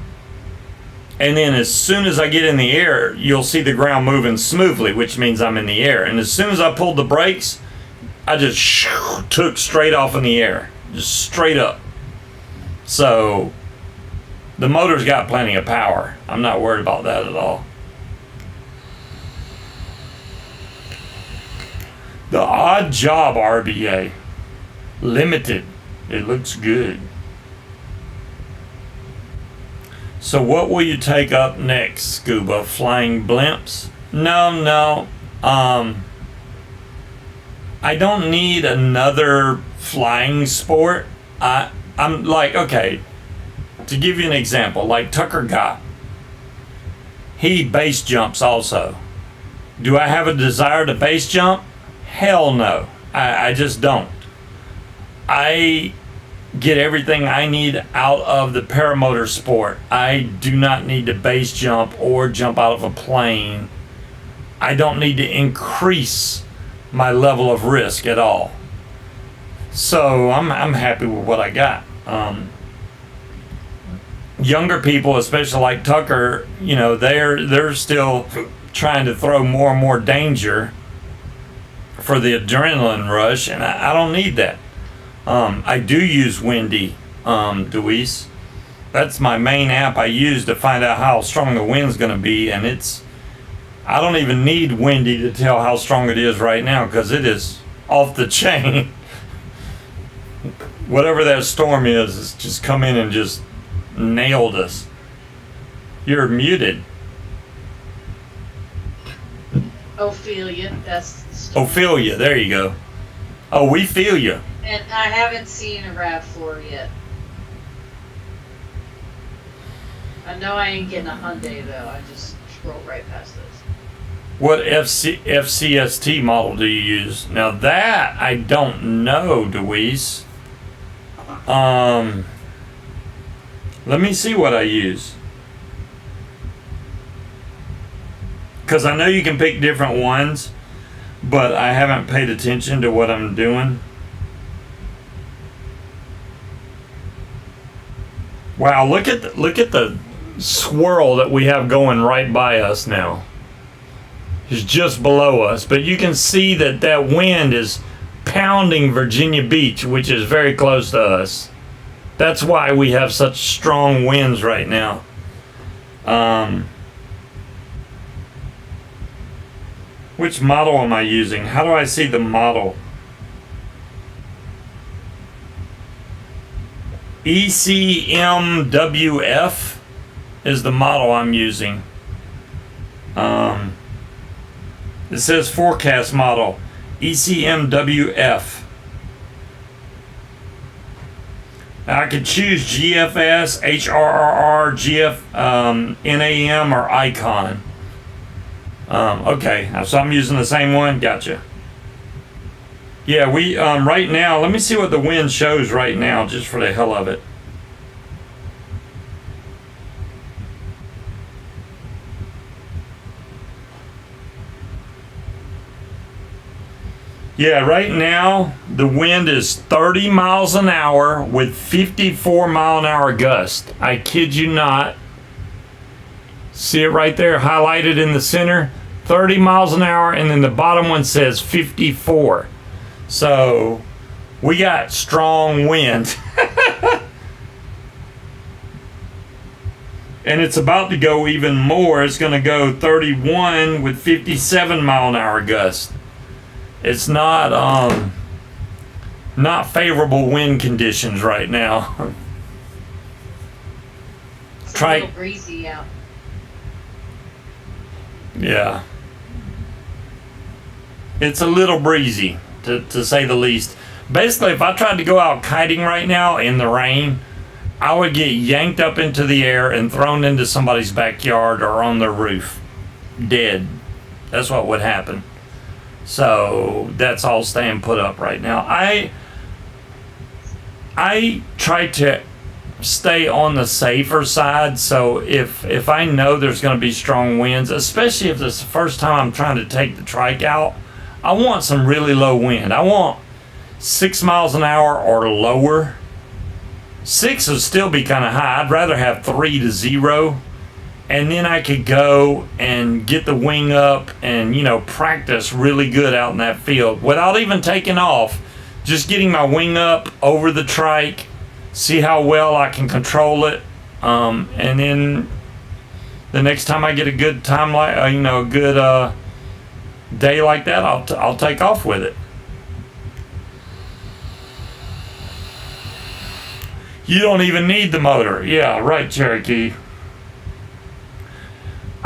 And then as soon as I get in the air, you'll see the ground moving smoothly, which means I'm in the air. And as soon as I pulled the brakes, I just took straight off in the air, just straight up. So the motor's got plenty of power. I'm not worried about that at all. The Odd Job RBA. Limited. It looks good. So what will you take up next, Scuba? Flying blimps? No. I don't need another flying sport. I'm like, okay, to give you an example, like Tucker Gott. He base jumps also. Do I have a desire to base jump? Hell no. I just don't. I get everything I need out of the paramotor sport. I do not need to base jump or jump out of a plane. I don't need to increase my level of risk at all. So I'm happy with what I got. Younger people, especially like Tucker, you know, they're still trying to throw more and more danger for the adrenaline rush, and I don't need that. I do use Windy, Deweese. That's my main app I use to find out how strong the wind's going to be, and I don't even need Windy to tell how strong it is right now, because it is off the chain. Whatever that storm is, it's just come in and just nailed us. You're muted. Ophelia, that's the story. Ophelia, there you go. Oh, we feel you. And I haven't seen a RAV4 yet. I know I ain't getting a Hyundai though. I just scroll right past those. What FCST model do you use? Now that I don't know, Deweese. Let me see what I use. Because I know you can pick different ones, but I haven't paid attention to what I'm doing. Wow, look at the swirl that we have going right by us now. It's just below us, but you can see that wind is pounding Virginia Beach, which is very close to us. That's why we have such strong winds right now. Which model am I using? How do I see the model? e-cig is the model I'm using. It says forecast model, e-cig. Now I could choose GFS, HRRR, NAM, or Icon. Okay, so I'm using the same one. Gotcha. Yeah, we right now. Let me see what the wind shows right now, just for the hell of it. Yeah, right now the wind is 30 miles an hour with 54 mile an hour gust. I kid you not. See it right there highlighted in the center? 30 miles an hour, and then the bottom one says 54. So we got strong wind. And it's about to go even more. It's going to go 31 with 57 mile an hour gust. It's not favorable wind conditions right now. It's a little breezy out. Yeah. It's a little breezy, to say the least. Basically, if I tried to go out kiting right now in the rain, I would get yanked up into the air and thrown into somebody's backyard or on their roof. Dead. That's what would happen. So that's all staying put up right now. I try to stay on the safer side. So if I know there's going to be strong winds, especially if it's the first time I'm trying to take the trike out, I want some really low wind. I want 6 miles an hour or lower. 6 would still be kind of high. I'd rather have 3 to 0. And then I could go and get the wing up and, practice really good out in that field without even taking off. Just getting my wing up over the trike, see how well I can control it. And then the next time I get a good time, a good day like that, I'll take off with it. You don't even need the motor. Yeah, right, Cherokee.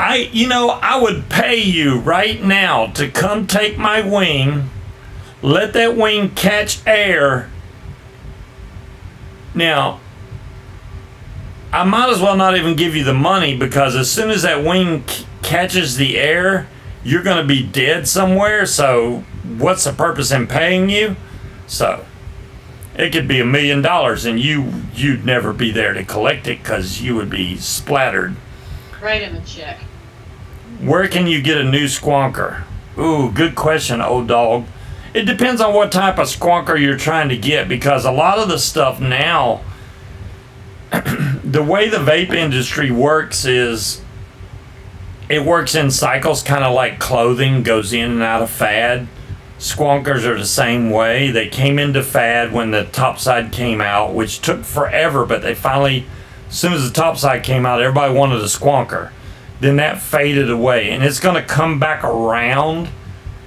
I would pay you right now to come take my wing, let that wing catch air. Now, I might as well not even give you the money, because as soon as that wing catches the air, you're going to be dead somewhere. So what's the purpose in paying you? So It could be $1 million, and you'd never be there to collect it because you would be splattered. Write him a check. Where can you get a new squonker? Ooh, good question, old dog. It depends on what type of squonker you're trying to get, because a lot of the stuff now, the way the vape industry works is it works in cycles, kind of like clothing goes in and out of fad. Squonkers are the same way. They came into fad when the topside came out, which took forever, but they finally, as soon as the topside came out, everybody wanted a squonker. Then that faded away, and it's going to come back around,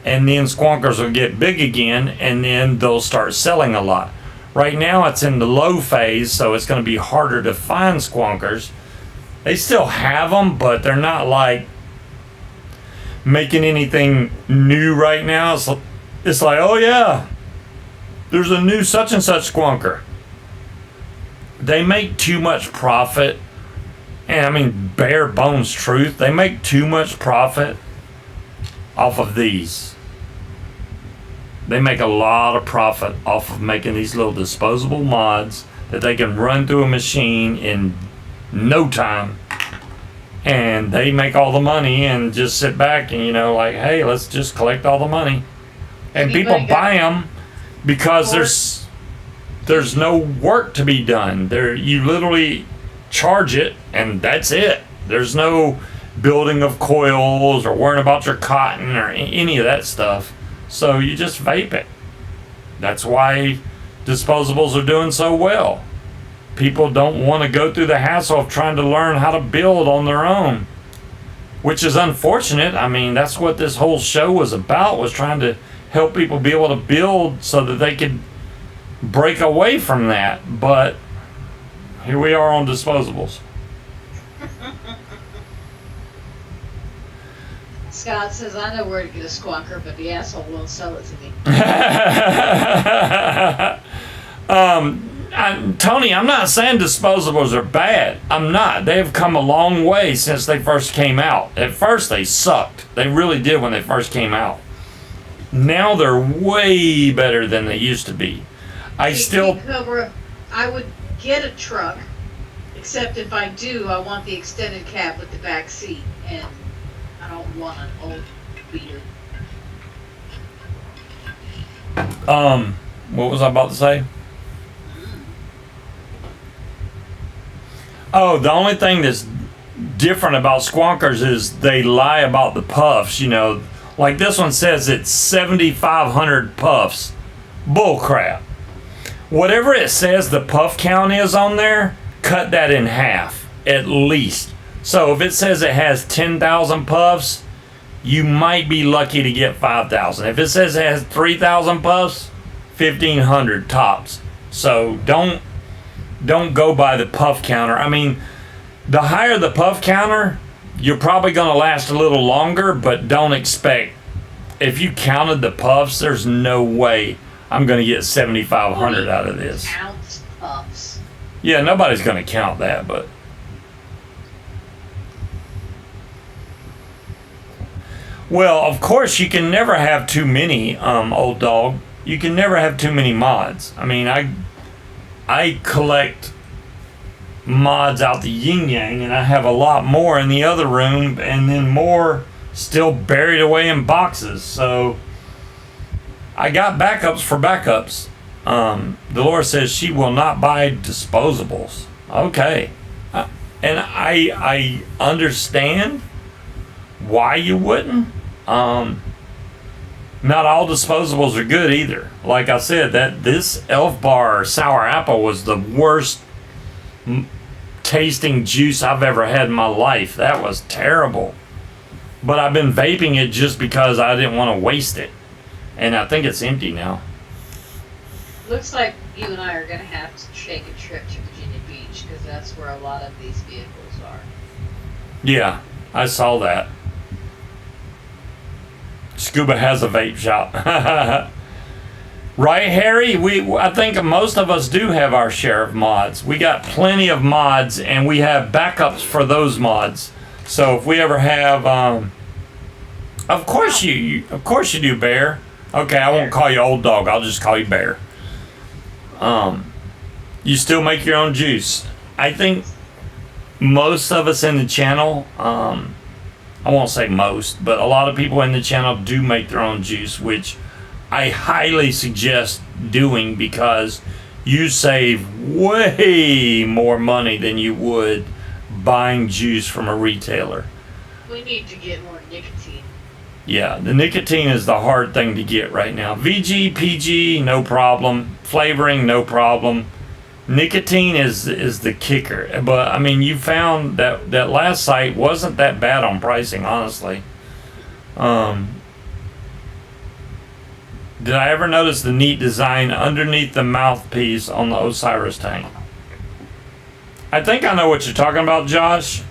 and then squonkers will get big again, and then they'll start selling a lot. Right now it's in the low phase, so it's going to be harder to find squonkers. They still have them, but they're not like making anything new right now. It's like, oh yeah, there's a new such and such squonker. They make too much profit. And I mean, bare bones truth, they make too much profit off of these. They make a lot of profit off of making these little disposable mods that they can run through a machine in no time. And they make all the money and just sit back and, like, hey, let's just collect all the money. And people buy them because there's no work to be done. You literally charge it and that's it. There's no building of coils or worrying about your cotton or any of that stuff. So you just vape it. That's why disposables are doing so well. People don't want to go through the hassle of trying to learn how to build on their own, which is unfortunate. I mean, that's what this whole show was about, was trying to help people be able to build so that they could break away from that. But here we are on disposables. Scott says, I know where to get a squonker, but the asshole won't sell it to me. Tony, I'm not saying disposables are bad. I'm not. They've come a long way since they first came out. At first, they sucked. They really did when they first came out. Now they're way better than they used to be. I would get a truck, except if I do, I want the extended cab with the back seat, and I don't want an old beater. What was I about to say? Oh, the only thing that's different about squonkers is they lie about the puffs, Like this one says it's 7,500 puffs. Bull crap. Whatever it says the puff count is on there, cut that in half, at least. So if it says it has 10,000 puffs, you might be lucky to get 5,000. If it says it has 3,000 puffs, 1,500 tops. So don't go by the puff counter. I mean, the higher the puff counter, you're probably going to last a little longer, but don't expect, if you counted the puffs, there's no way I'm going to get 7,500 out of this. Ounce puffs. Yeah, nobody's going to count that, but. Well, of course, you can never have too many, old dog. You can never have too many mods. I mean, I collect mods out the yin yang, and I have a lot more in the other room, and then more still buried away in boxes. So I got backups for backups. Dolores says she will not buy disposables. Okay, and I understand why you wouldn't. Not all disposables are good either. Like I said, this Elf Bar sour apple was the worst tasting juice I've ever had in my life. That was terrible. But I've been vaping it just because I didn't want to waste it. And I think it's empty now. Looks like you and I are going to have to take a trip to Virginia Beach, because that's where a lot of these vehicles are. Yeah, I saw that. Scuba has a vape shop. Right, Harry? I think most of us do have our share of mods. We got plenty of mods, and we have backups for those mods. So if we ever have, of course you do, Bear. Okay, I won't call you old dog. I'll just call you Bear. You still make your own juice. I think most of us in the channel, I won't say most, but a lot of people in the channel do make their own juice, which I highly suggest doing because you save way more money than you would buying juice from a retailer. We need to get more nicotine. Yeah, the nicotine is the hard thing to get right now. VG, PG, no problem. Flavoring, no problem. Nicotine is the kicker. But I mean, you found that last site wasn't that bad on pricing, honestly. Did I ever notice the neat design underneath the mouthpiece on the Osiris tank? I think I know what you're talking about, Josh.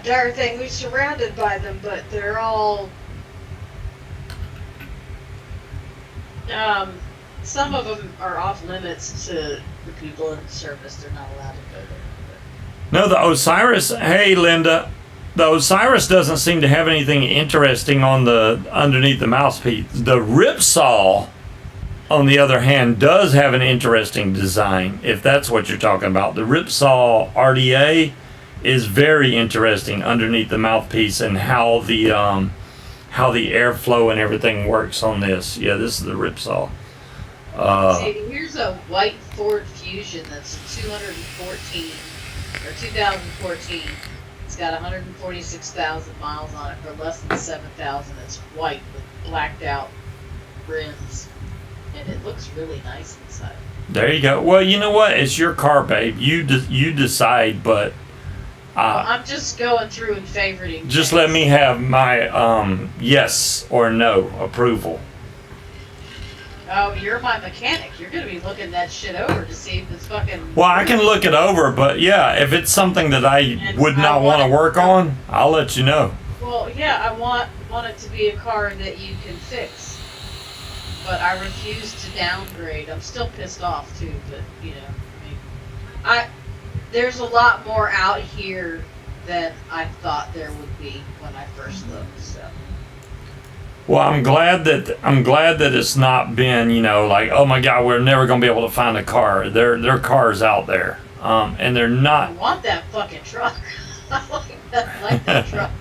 Dire thing, we're surrounded by them, but they're all some of them are off limits to the people in the service. They're not allowed to go there. No, the Osiris, hey Linda, the Osiris doesn't seem to have anything interesting on the underneath the mouthpiece. The Ripsaw, on the other hand, does have an interesting design, if that's what you're talking about. The Ripsaw RDA is very interesting underneath the mouthpiece and how the airflow and everything works on this. Yeah, this is the Ripsaw. See, here's a white Ford Fusion that's 214 or 2014. It's got 146,000 miles on it for less than 7,000. It's white with blacked out rims, and it looks really nice inside. There you go. Well, you know what? It's your car, babe. You decide, but well, I'm just going through and favoriting. Just things. let me have my yes or no approval. Oh, you're my mechanic. You're gonna be looking that shit over to see if it's fucking. Well, I can look it over, but yeah, if it's something that I would not want to work on, I'll let you know. Well, yeah, I want it to be a car that you can fix, but I refuse to downgrade. I'm still pissed off too, but you know, I mean, there's a lot more out here than I thought there would be when I first looked. So. Well, I'm glad that it's not been, you know, like, oh my God, we're never gonna be able to find a car. There are cars out there, and they're not. I want that fucking truck. I like that truck.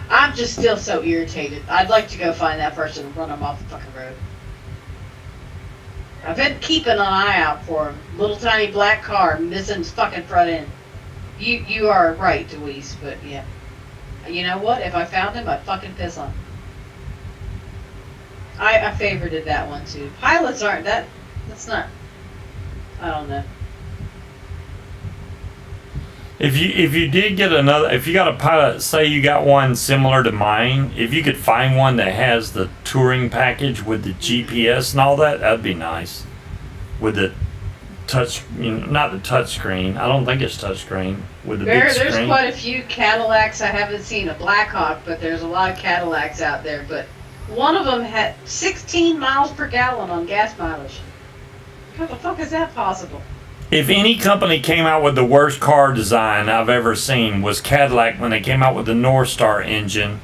I'm just still so irritated. I'd like to go find that person and run them off the fucking road. I've been keeping an eye out for him. Little tiny black car, missing his fucking front end. You are right, Deweese, but yeah. You know what? If I found him, I'd fucking piss on him. I favorited that one too. Pilots aren't that's not. I don't know. If you did get another, if you got a pilot, say you got one similar to mine, if you could find one that has the touring package with the GPS and all that, that'd be nice. With the touch, you know, not the touch screen. I don't think it's touch screen with the big screen. There's quite a few Cadillacs. I haven't seen a Blackhawk, but there's a lot of Cadillacs out there. But one of them had 16 miles per gallon on gas mileage. How the fuck is that possible? If any company came out with the worst car design I've ever seen was Cadillac when they came out with the North Star engine.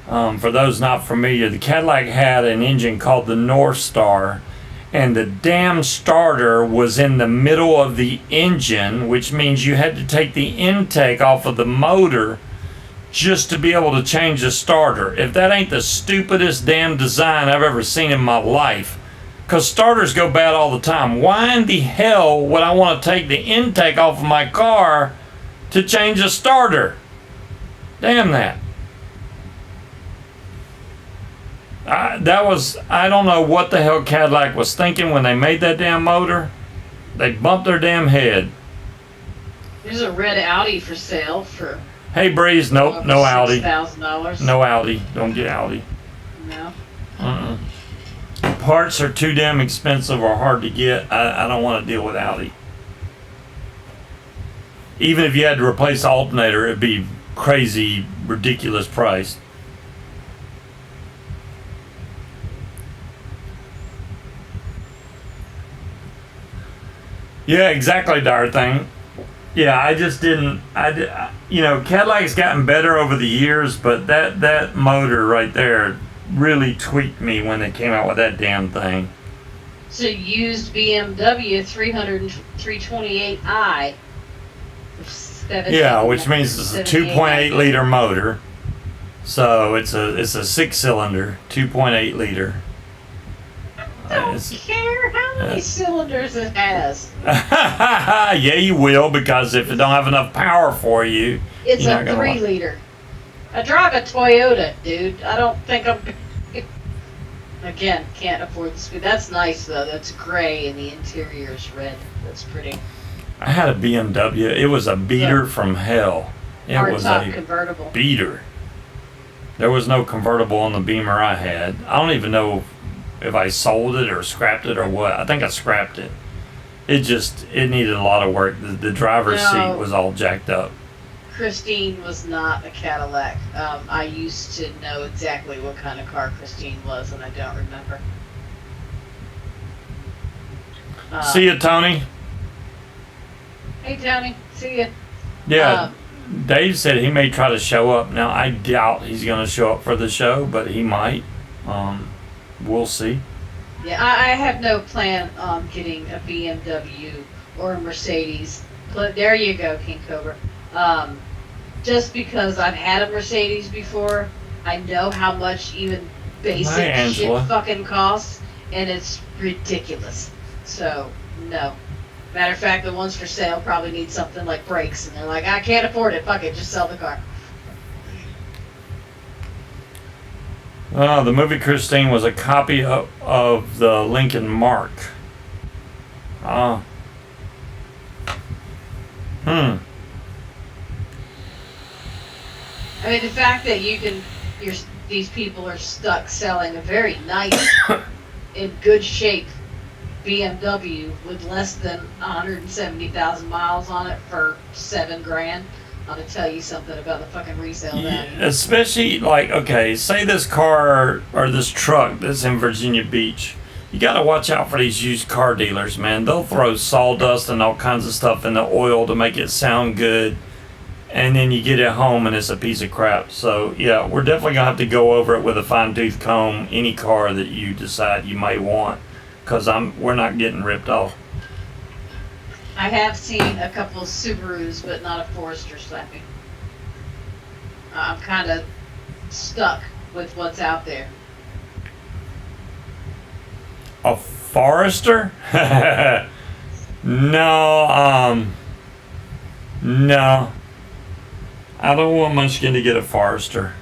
For those not familiar, the Cadillac had an engine called the North Star, and the damn starter was in the middle of the engine, which means you had to take the intake off of the motor just to be able to change the starter. If that ain't the stupidest damn design I've ever seen in my life. Because starters go bad all the time. Why in the hell would I want to take the intake off of my car to change a starter? Damn that. I don't know what the hell Cadillac was thinking when they made that damn motor. They bumped their damn head. There's a red Audi for sale for. Hey Breeze, nope, no Audi. $6,000. No Audi. Don't get Audi. No. Parts are too damn expensive or hard to get. I don't want to deal with Audi. Even if you had to replace the alternator, it'd be crazy, ridiculous price. Yeah, exactly, dire thing. Yeah, I just didn't. Cadillac's gotten better over the years, but that motor right there really tweaked me when they came out with that damn thing. It's a used BMW 328i. Yeah, which means it's a 2.8 liter motor. So it's a 6-cylinder, 2.8 liter. I don't care how many cylinders it has. Yeah, you will, because if it don't have enough power for you, it's a 3 liter. I drive a Toyota, dude. I don't think I'm. Again, can't afford the speed. That's nice though. That's gray and the interior is red. That's pretty. I had a BMW. It was a beater from hell. It was a convertible beater. There was no convertible on the Beamer I had. I don't even know if I sold it or scrapped it or what. I think I scrapped it. It needed a lot of work. The driver's seat was all jacked up. Christine was not a Cadillac. I used to know exactly what kind of car Christine was, and I don't remember. See ya, Tony. Hey, Tony. See ya. Yeah. Dave said he may try to show up. Now, I doubt he's going to show up for the show, but he might. We'll see. Yeah, I have no plan on getting a BMW or a Mercedes. But there you go, King Cobra. Just because I've had a Mercedes before, I know how much even basic shit fucking costs, and it's ridiculous. So, no. Matter of fact, the ones for sale probably need something like brakes, and they're like, I can't afford it, fuck it, just sell the car. The movie Christine was a copy of the Lincoln Mark. I mean, the fact that these people are stuck selling a very nice, in good shape BMW with less than 170,000 miles on it for $7,000. I'm gonna tell you something about the fucking resale value. Yeah, especially okay, say this car or this truck that's in Virginia Beach. You gotta watch out for these used car dealers, man. They'll throw sawdust and all kinds of stuff in the oil to make it sound good, and then you get it home and it's a piece of crap. So yeah, we're definitely gonna have to go over it with a fine-tooth comb. Any car that you decide you may want. Because we're not getting ripped off. I have seen a couple of Subarus, but not a Forester slapping. I'm kind of stuck with what's out there. A Forester? No, no. I don't want Munchkin to get a Forester.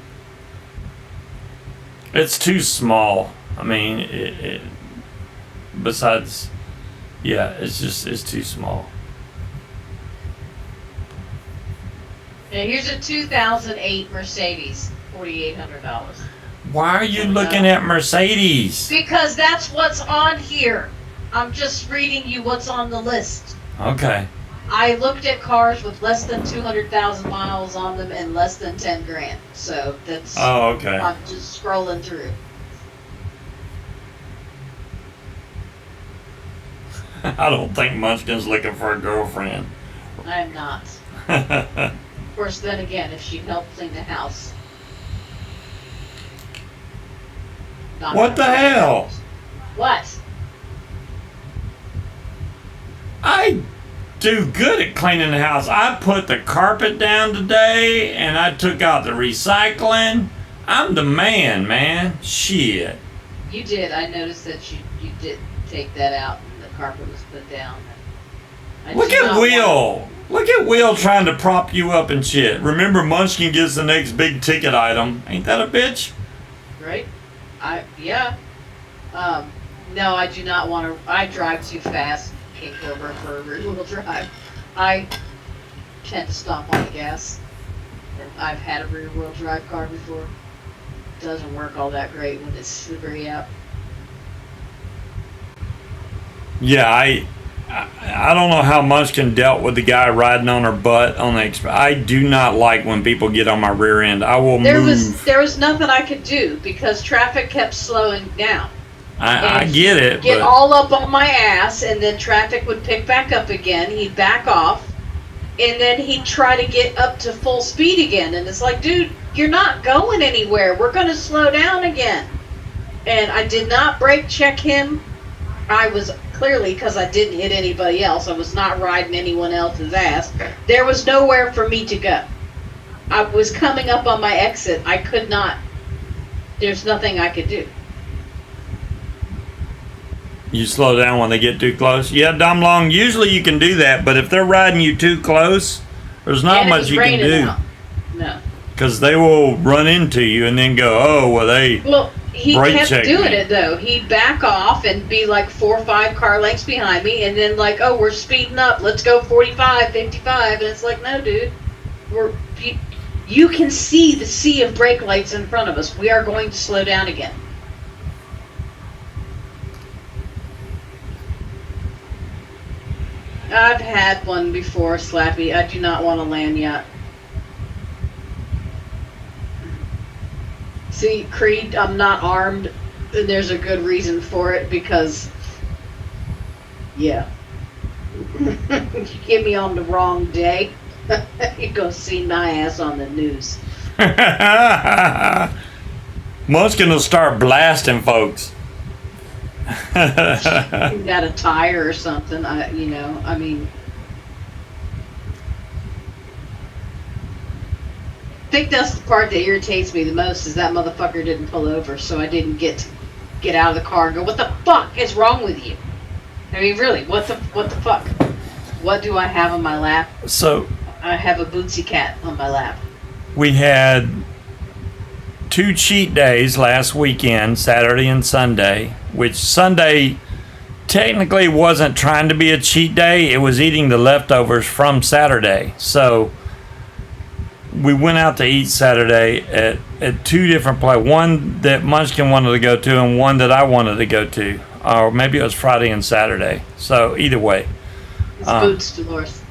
It's too small. I mean, besides, yeah, it's too small. Now here's a 2008 Mercedes, $4,800. Why are you looking at Mercedes? Because that's what's on here. I'm just reading you what's on the list. Okay. I looked at cars with less than 200,000 miles on them and less than $10,000. So that's. Oh, okay. I'm just scrolling through. I don't think Munchkin's looking for a girlfriend. I'm not. Of course, then again, if she'd help clean the house. What the hell? What? I do good at cleaning the house. I put the carpet down today, and I took out the recycling. I'm the man. Shit. You did. I noticed that you did take that out. Carpet was put down. Look at Will. Look at Will trying to prop you up and shit. Remember, Munchkin gets the next big ticket item. Ain't that a bitch? Right? Yeah. No, I do not want to. I drive too fast, King Cobra, for a rear-wheel drive. I tend to stomp on the gas. I've had a rear-wheel drive car before. It doesn't work all that great when it's slippery out. Yeah, I don't know how Munchkin dealt with the guy riding on her butt on the. I do not like when people get on my rear end. I will move. There was nothing I could do because traffic kept slowing down. I get it. Get all up on my ass, and then traffic would pick back up again. He'd back off, and then he'd try to get up to full speed again, and it's like, dude, you're not going anywhere. We're going to slow down again. And I did not brake check him. I was clearly, because I didn't hit anybody else, I was not riding anyone else's ass. There was nowhere for me to go. I was coming up on my exit. I could not. There's nothing I could do. You slow down when they get too close? Yeah, Dom Long, usually you can do that, but if they're riding you too close, there's not much you can do. Out. No. Because they will run into you and then go, oh, well, they... Well, he brake kept doing it, though. He'd back off and be like 4 or 5 car lengths behind me, and then like, oh, we're speeding up. Let's go 45, 55. And it's like, no, dude. You can see the sea of brake lights in front of us. We are going to slow down again. I've had one before, Slappy. I do not want to land yet. See, Creed, I'm not armed, and there's a good reason for it, because, yeah. You get me on the wrong day, you're going to see my ass on the news. Munchkin will start blasting folks. Got a tire or something, I mean... I think that's the part that irritates me the most, is that motherfucker didn't pull over, so I didn't get out of the car and go, what the fuck is wrong with you? I mean, really, what the fuck? What do I have on my lap? So I have a Bootsy cat on my lap. we had 2 cheat days last weekend, Saturday and Sunday, which Sunday technically wasn't trying to be a cheat day. It was eating the leftovers from Saturday. So we went out to eat Saturday at 2 different places. One that Munchkin wanted to go to and one that I wanted to go to. Or maybe it was Friday and Saturday. So either way. It's Boots, Dolores.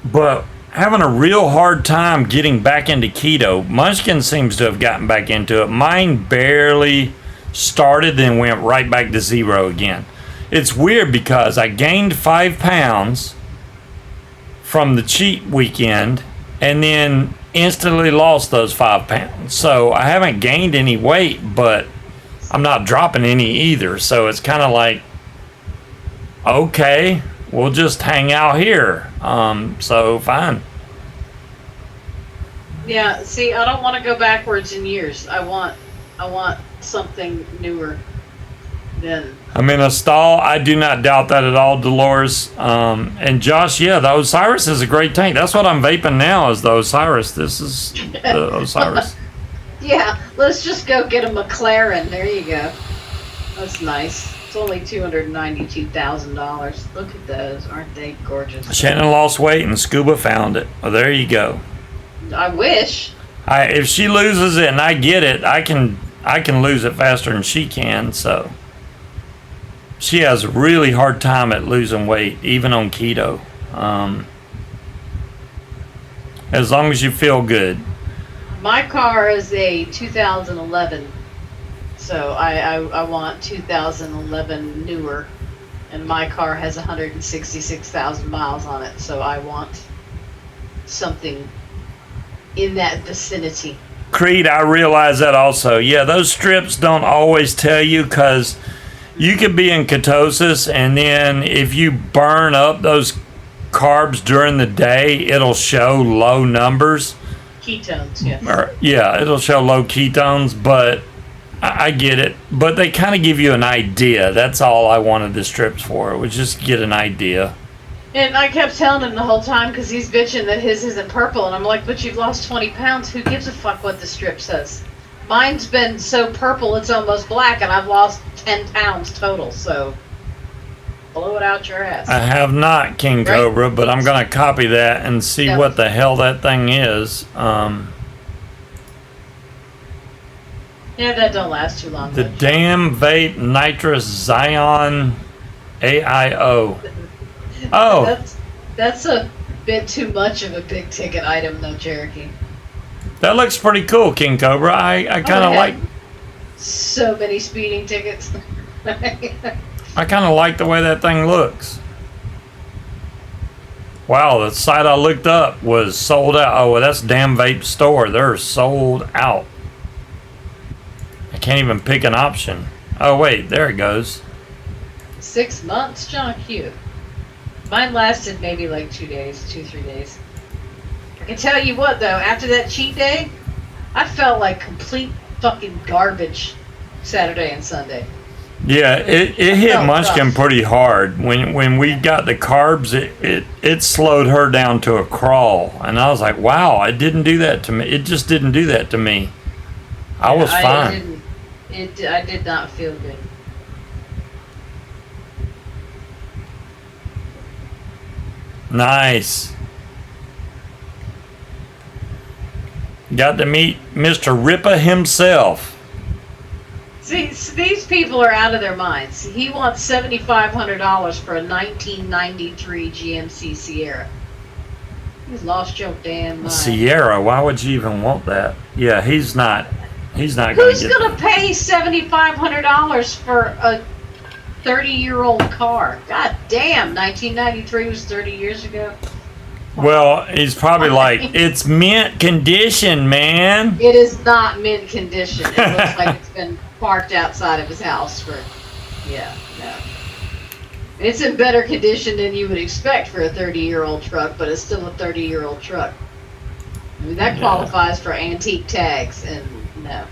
But having a real hard time getting back into keto. Munchkin seems to have gotten back into it. Mine barely started, then went right back to 0 again. It's weird because I gained 5 pounds from the cheat weekend and then instantly lost those 5 pounds. So I haven't gained any weight, but I'm not dropping any either. So it's kind of like, okay, we'll just hang out here. So fine. Yeah, see, I don't want to go backwards in years. I want something newer than... I'm in a stall. I do not doubt that at all, Dolores. And Josh, yeah, the Osiris is a great tank. That's what I'm vaping now, is the Osiris. This is the Osiris. Yeah, let's just go get a McLaren. There you go. That's nice. It's only $292,000. Look at those. Aren't they gorgeous? Shannon lost weight and Scuba found it. Well, there you go. I wish. If she loses it and I get it, I can lose it faster than she can. So she has a really hard time at losing weight, even on keto. As long as you feel good. My car is a 2011, so I want 2011 newer, and my car has 166,000 miles on it, so I want something in that vicinity. Creed, I realize that also. Yeah, those strips don't always tell you, because you could be in ketosis, and then if you burn up those carbs during the day, it'll show low numbers. Ketones, yes. Yeah, it'll show low ketones, but I get it. But they kind of give you an idea. That's all I wanted the strips for, was just get an idea. And I kept telling him the whole time, because he's bitching that his isn't purple, and I'm like, but you've lost 20 pounds. Who gives a fuck what the strip says? Mine's been so purple it's almost black, and I've lost 10 pounds total, so blow it out your ass. I have not, King Cobra, but I'm going to copy that and see what the hell that thing is. Yeah, that don't last too long. The damn vape nitrous Zion AIO. Oh. That's a bit too much of a big ticket item, though, Cherokee. That looks pretty cool, King Cobra. I kind of like... So many speeding tickets. I kind of like the way that thing looks. Wow, the site I looked up was sold out. Oh, well, that's Damn Vape Store. They're sold out. I can't even pick an option. Oh, wait, there it goes. 6 months, John Q. Mine lasted maybe like 2 days, 3 days. I can tell you what, though, after that cheat day, I felt like complete fucking garbage Saturday and Sunday. Yeah, it hit felt Munchkin rough. pretty hard. When we got the carbs, it slowed her down to a crawl. And I was like, wow, it didn't do that to me. It just didn't do that to me. I was fine. I did not feel good. Nice. Got to meet Mr. Ripa himself. See, these people are out of their minds. He wants $7,500 for a 1993 GMC Sierra. He's lost your damn mind. Sierra, why would you even want that? Yeah, he's not going to Who's get gonna pay $7,500 for a 30-year-old car? God damn, 1993 was 30 years ago. Well, he's probably like, it's mint condition, man. It is not mint condition. It looks like it's been parked outside of his house for, no. It's in better condition than you would expect for a 30-year-old truck, but it's still a 30-year-old truck. I mean, that qualifies for antique tags, and no.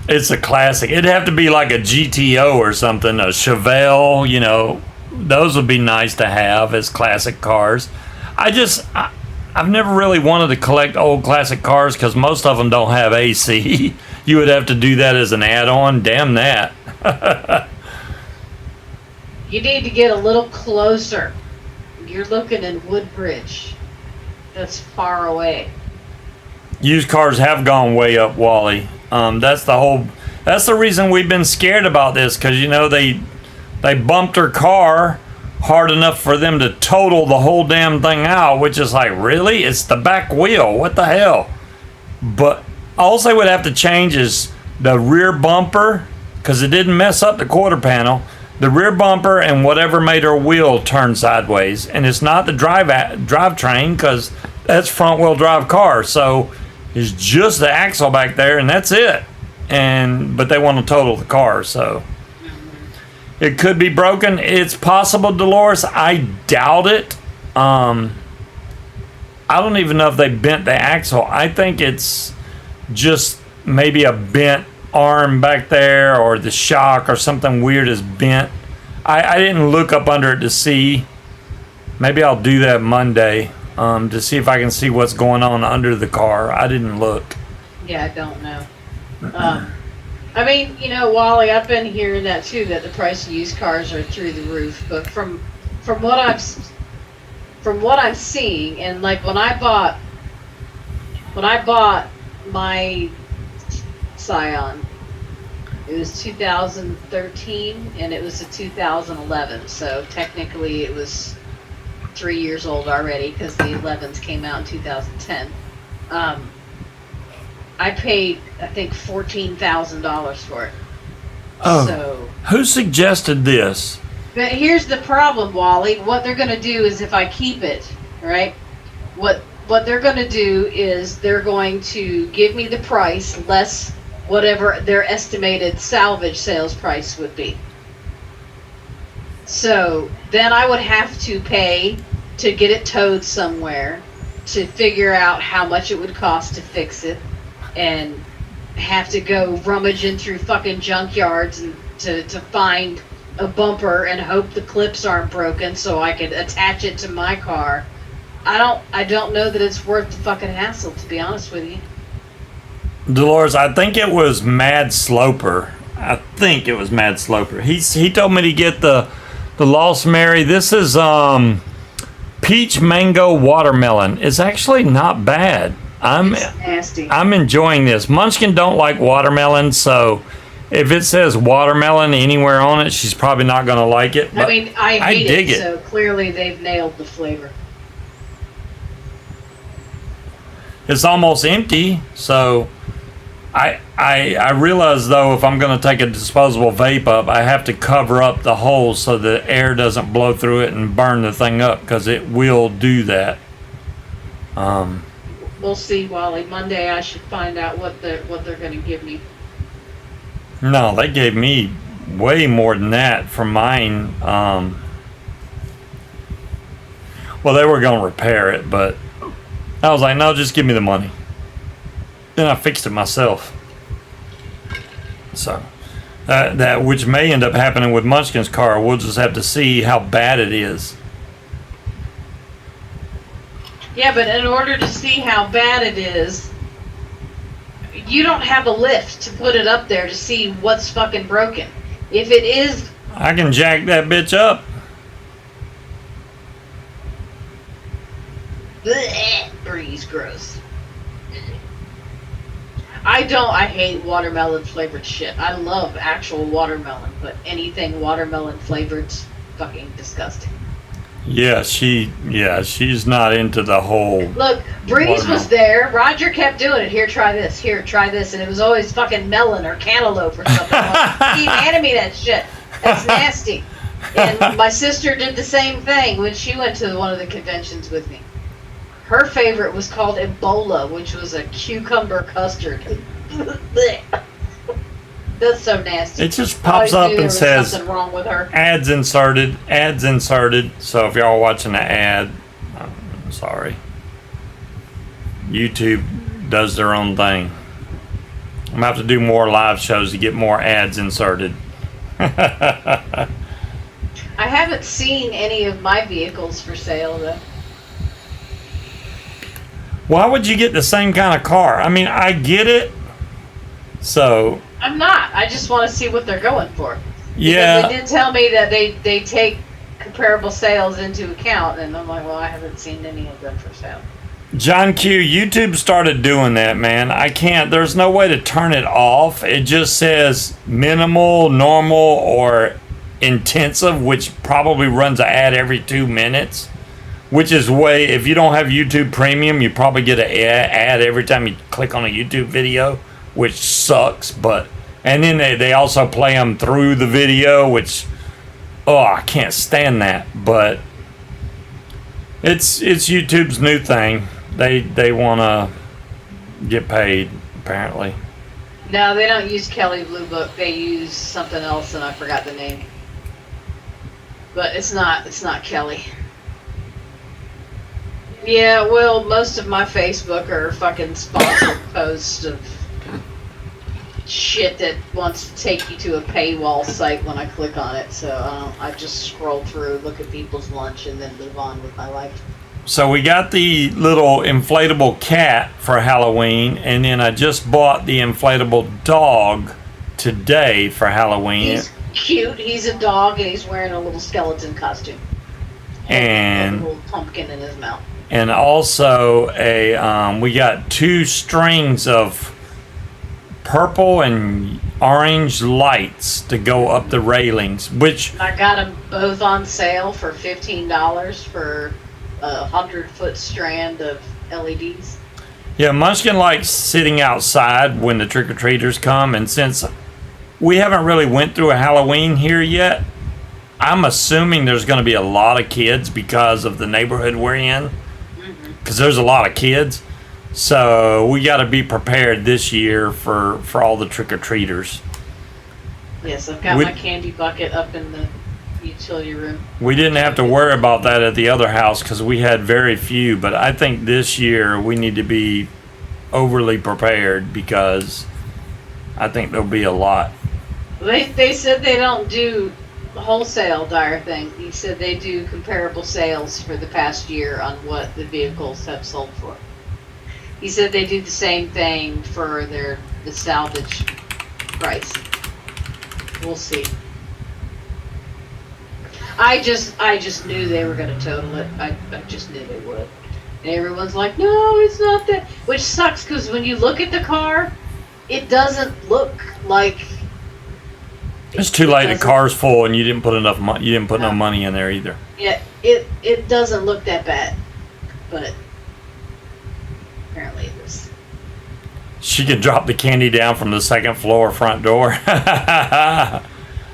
It's a classic. It'd have to be like a GTO or something, a Chevelle, you know. Those would be nice to have as classic cars. I've never really wanted to collect old classic cars because most of them don't have AC. You would have to do that as an add-on. Damn that. You need to get a little closer. You're looking in Woodbridge. That's far away. Used cars have gone way up, Wally. That's the reason we've been scared about this, because you know they bumped her car hard enough for them to total the whole damn thing out, which is like, really? It's the back wheel. What the hell? But all they would have to change is the rear bumper, because it didn't mess up the quarter panel. The rear bumper and whatever made her wheel turn sideways, and it's not the drivetrain, because that's front wheel drive car. So it's just the axle back there, and that's it. But they want to total the car, so it could be broken. It's possible, Dolores. I doubt it. I don't even know if they bent the axle. I think it's just maybe a bent arm back there, or the shock or something weird is bent. I didn't look up under it to see. Maybe I'll do that Monday to see if I can see what's going on under the car. I didn't look. Yeah, I don't know. I mean, you know, Wally, I've been hearing that too, that the price of used cars are through the roof. But from what I'm seeing, and like when I bought my Scion, it was 2013 and it was a 2011. So technically it was 3 years old already, because the 11s came out in 2010. I paid, I think, $14,000 for it. Oh, so, who suggested this? but here's the problem, Wally. What they're going to do is, if I keep it, right? What they're going to do is they're going to give me the price less whatever their estimated salvage sales price would be. So then I would have to pay to get it towed somewhere, to figure out how much it would cost to fix it, and have to go rummaging through fucking junkyards and to find a bumper and hope the clips aren't broken so I could attach it to my car. I don't know that it's worth the fucking hassle, to be honest with you. Dolores, I think it was Mad Sloper. He told me to get the Lost Mary. This is peach mango watermelon. It's actually not bad. It's nasty. I'm enjoying this. Munchkin don't like watermelon, so if it says watermelon anywhere on it, she's probably not going to like it. I mean, I hate dig it. So clearly they've nailed the flavor. It's almost empty, so I realize, though, if I'm going to take a disposable vape up, I have to cover up the hole so the air doesn't blow through it and burn the thing up, because it will do that. We'll see, Wally. Monday I should find out what they're going to give me. No, they gave me way more than that for mine. Well, they were going to repair it, but I was like, no, just give me the money. Then I fixed it myself. So, that which may end up happening with Munchkin's car. We'll just have to see how bad it is. Yeah, but in order to see how bad it is, you don't have a lift to put it up there to see what's fucking broken. If it is... I can jack that bitch up. Blech, Breeze, gross. I hate watermelon flavored shit. I love actual watermelon, but anything watermelon flavored's fucking disgusting. Yeah, she's not into the whole... Look, Breeze was there. Roger kept doing it. Here, try this. Here, try this. And it was always fucking melon or cantaloupe or something. Like, keep handing me that shit. That's nasty. And my sister did the same thing when she went to one of the conventions with me. Her favorite was called Ebola, which was a cucumber custard. That's so nasty. It just pops up and says, something wrong with her. ads inserted, ads inserted. So if y'all are watching the ad, I'm sorry. YouTube does their own thing. I'm going to have to do more live shows to get more ads inserted. I haven't seen any of my vehicles for sale, though. Why would you get the same kind of car? I mean, I get it. So... I'm not. I just want to see what they're going for. Yeah. Because they did tell me that they take comparable sales into account, and I'm like, well, I haven't seen any of them for sale. John Q, YouTube started doing that, man. I can't, there's no way to turn it off. It just says minimal, normal, or intensive, which probably runs an ad every 2 minutes. Which is way, if you don't have YouTube Premium, you probably get an ad every time you click on a YouTube video, which sucks. But and then they also play them through the video, which, oh, I can't stand that. But it's YouTube's new thing. They want to get paid, apparently. No, they don't use Kelly Blue Book. They use something else, and I forgot the name. But it's not Kelly. Yeah, well, most of my Facebook are fucking sponsored posts of shit that wants to take you to a paywall site when I click on it. So I just scroll through, look at people's lunch, and then move on with my life. So we got the little inflatable cat for Halloween, and then I just bought the inflatable dog today for Halloween. He's cute. He's a dog, and he's wearing a little skeleton costume. And a little pumpkin in his mouth. And also we got 2 strings of purple and orange lights to go up the railings, which I got them both on sale for $15 for a 100-foot strand of LEDs. Yeah, Munchkin likes sitting outside when the trick-or-treaters come, and since we haven't really went through a Halloween here yet, I'm assuming there's going to be a lot of kids because of the neighborhood we're in. Because there's a lot of kids. So we got to be prepared this year for all the trick-or-treaters. Yes, I've got my candy bucket up in the utility room. We didn't have to worry about that at the other house because we had very few. But I think this year we need to be overly prepared because I think there'll be a lot. They said they don't do wholesale Dyer thing. He said they do comparable sales for the past year on what the vehicles have sold for. He said they do the same thing for the salvage price. We'll see. I just knew they were going to total it. I just knew they would. And everyone's like, no, it's not that. Which sucks because when you look at the car, it doesn't look like. It's too late. The car's full, and you didn't put enough money. You didn't put no money in there either. Yeah, it doesn't look that bad, but apparently it is. She could drop the candy down from the second floor front door.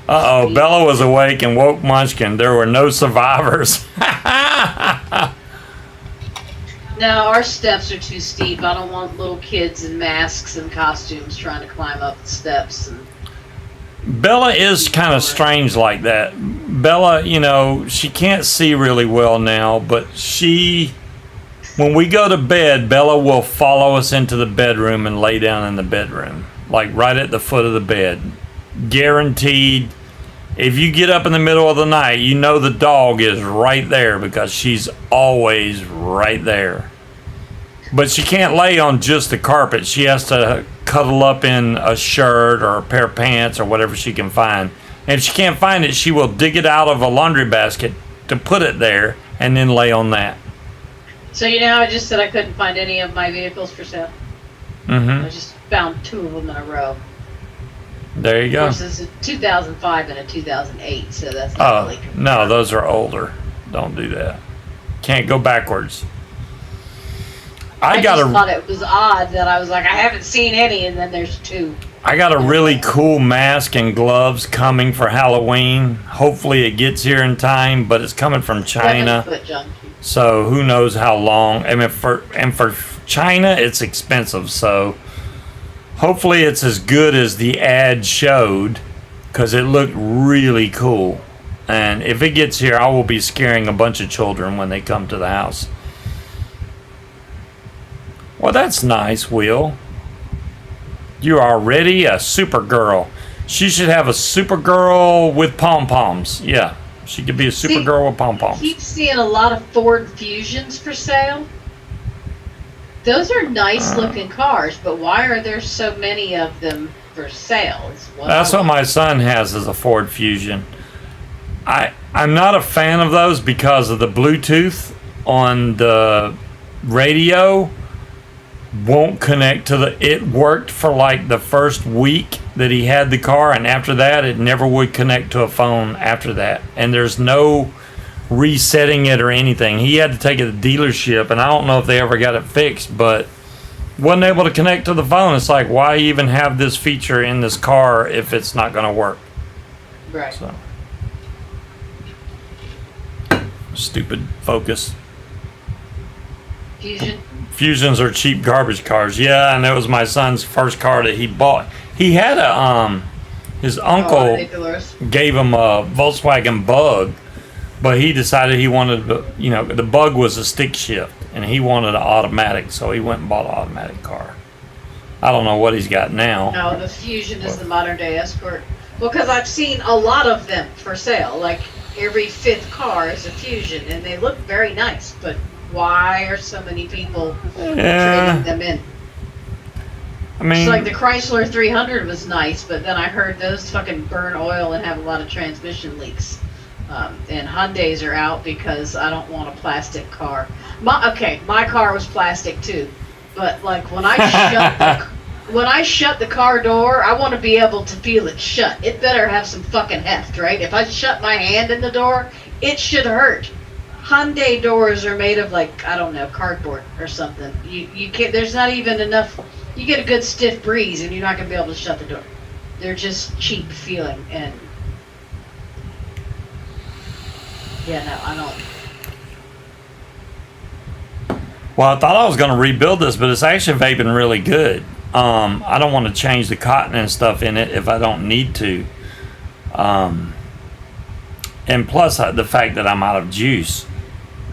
Uh-oh, Bella was awake and woke Munchkin. There were no survivors. No, our steps are too steep. I don't want little kids in masks and costumes trying to climb up the steps. And Bella is kind of strange like that. Bella, you know, she can't see really well now, but when we go to bed, Bella will follow us into the bedroom and lay down in the bedroom, like right at the foot of the bed. Guaranteed. If you get up in the middle of the night, you know the dog is right there because she's always right there. But she can't lay on just the carpet. She has to cuddle up in a shirt or a pair of pants or whatever she can find. And if she can't find it, she will dig it out of a laundry basket to put it there and then lay on that. so you know how I just said I couldn't find any of my vehicles for sale? Mm-hmm. I just found 2 of them in a row. There you Of go. course, this is a 2005 and a 2008, so that's not Oh, really... no, those are older. Don't do that. Can't go backwards. I just thought it was odd that I was like, I haven't seen any, and then there's 2. I got a really cool mask and gloves coming for Halloween. Hopefully it gets here in time, but it's coming from China. 7-foot junkie. So who knows how long. I mean, for China, it's expensive. So hopefully it's as good as the ad showed, because it looked really cool. And if it gets here, I will be scaring a bunch of children when they come to the house. Well, that's nice, Will. You're already a Supergirl. She should have a Supergirl with pom-poms. Yeah, she could be a Supergirl with pom-poms. I keep seeing a lot of Ford Fusions for sale. Those are nice looking cars, but why are there so many of them for sale? That's what my son has, is a Ford Fusion. I'm not a fan of those because of the Bluetooth on the radio won't connect to it worked for like the first week that he had the car, and after that it never would connect to a phone after that, and there's no resetting it or anything. He had to take it to the dealership, and I don't know if they ever got it fixed, but wasn't able to connect to the phone. It's like, why even have this feature in this car if it's not going to work? Right. So stupid Focus. Fusion. Fusions are cheap garbage cars. Yeah, and that was my son's first car that he bought. He had his uncle Ridiculous. gave him a Volkswagen Bug, but he decided he wanted the Bug was a stick shift, and he wanted an automatic, so he went and bought an automatic car. I don't know what he's got now. No, the Fusion is the modern day Escort. Well, because I've seen a lot of them for sale. Like every 5th car is a Fusion, and they look very nice, but why are so many people trading them in? I mean, It's like the Chrysler 300 was nice, but then I heard those fucking burn oil and have a lot of transmission leaks. And Hyundais are out because I don't want a plastic car. My car was plastic too, but like when I shut the car door, I want to be able to feel it shut. It better have some fucking heft, right? If I shut my hand in the door, it should hurt. Hyundai doors are made of like, I don't know, cardboard or something. You can't. There's not even enough. You get a good stiff breeze, and you're not gonna be able to shut the door. They're just cheap feeling, and yeah, no, I don't. well, I thought I was going to rebuild this, but it's actually vaping really good. I don't want to change the cotton and stuff in it if I don't need to. And plus, the fact that I'm out of juice.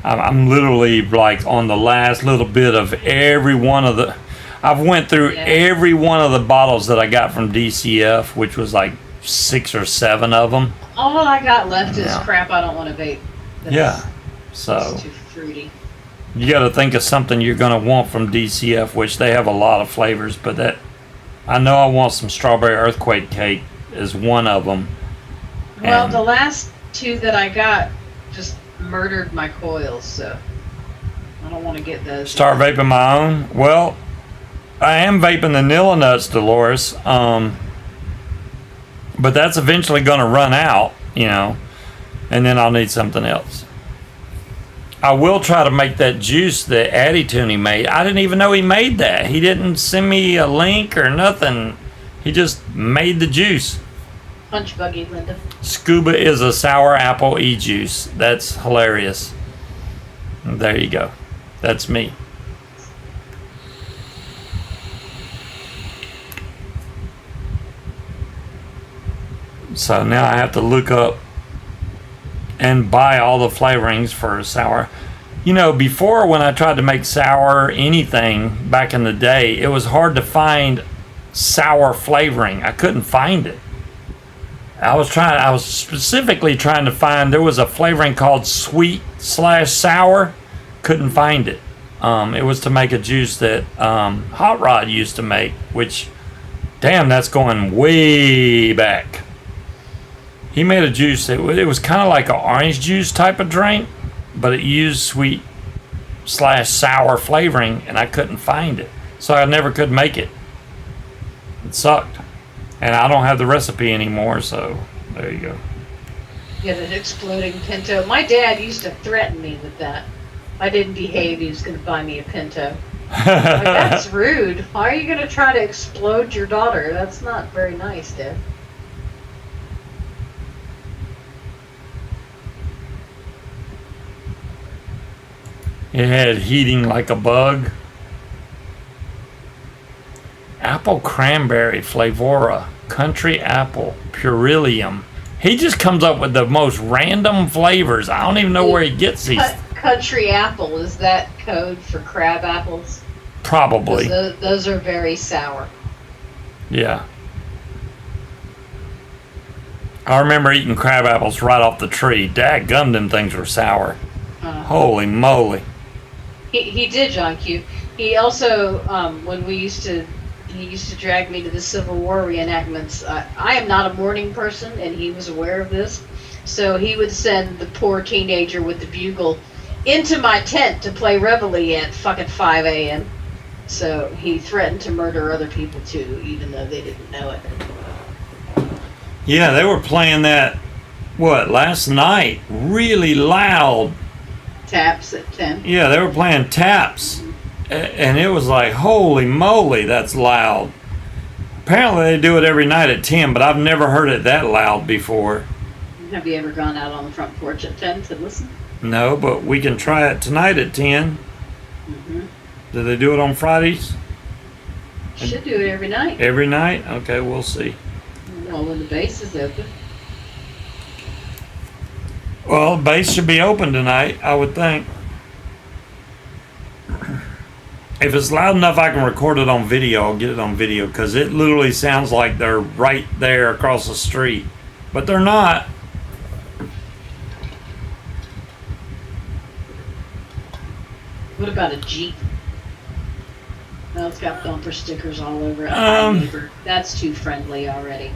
I'm literally like on the last little bit of every one of the... I've went through every one of the bottles that I got from DCF, which was like 6 or 7 of them. All I got left is crap I don't want to vape. So It's too fruity. you got to think of something you're going to want from DCF, which they have a lot of flavors, but that... I know I want some strawberry earthquake cake is one of them. Well, And- the last 2 that I got just murdered my coils, so I don't want to get those. Start vaping my own. Well, I am vaping the Nilla Nuts, Dolores. But that's eventually going to run out, and then I'll need something else. I will try to make that juice that Addy Tooney made. I didn't even know he made that. He didn't send me a link or nothing. He just made the juice. Punch buggy, Linda. Scuba is a sour apple e-juice. That's hilarious. There you go. That's me. So now I have to look up and buy all the flavorings for sour. You know, before when I tried to make sour anything back in the day, it was hard to find sour flavoring. I couldn't find it. I was specifically trying to find, there was a flavoring called sweet/sour. Couldn't find it. It was to make a juice that Hot Rod used to make, which, damn, that's going way back. He made a juice that it was kind of like an orange juice type of drink, but it used sweet/sour flavoring, and I couldn't find it. So I never could make it. It sucked. And I don't have the recipe anymore, so there you go. Get an exploding Pinto. My dad used to threaten me with that. If I didn't behave, he was going to buy me a Pinto. Like, that's rude. Why are you going to try to explode your daughter? That's not very nice, Dad. It had heating like a bug. Apple cranberry flavora, country apple, purilium. He just comes up with the most random flavors. I don't even know where he gets these. Country apple, is that code for crab apples? Probably. Those are very sour. Yeah. I remember eating crab apples right off the tree. Dadgum, them things were sour. Holy moly. He did, John Q. He also, when he used to drag me to the Civil War reenactments. I am not a morning person, and he was aware of this. So he would send the poor teenager with the bugle into my tent to play reveille at fucking 5 a.m. So he threatened to murder other people too, even though they didn't know it. Yeah, they were playing that, last night? Really loud. Taps at 10. Yeah, they were playing taps. And it was like, holy moly, that's loud. Apparently they do it every night at 10, but I've never heard it that loud before. Have you ever gone out on the front porch at 10 to listen? No, but we can try it tonight at 10. Mm-hmm. Do they do it on Fridays? Should do it every night. Every night? Okay, we'll see. Well, when the base is open. Well, the base should be open tonight, I would think. If it's loud enough I can record it on video, I'll get it on video, because it literally sounds like they're right there across the street. But they're not. What about a Jeep? Well, it's got bumper stickers all over it. That's too friendly already.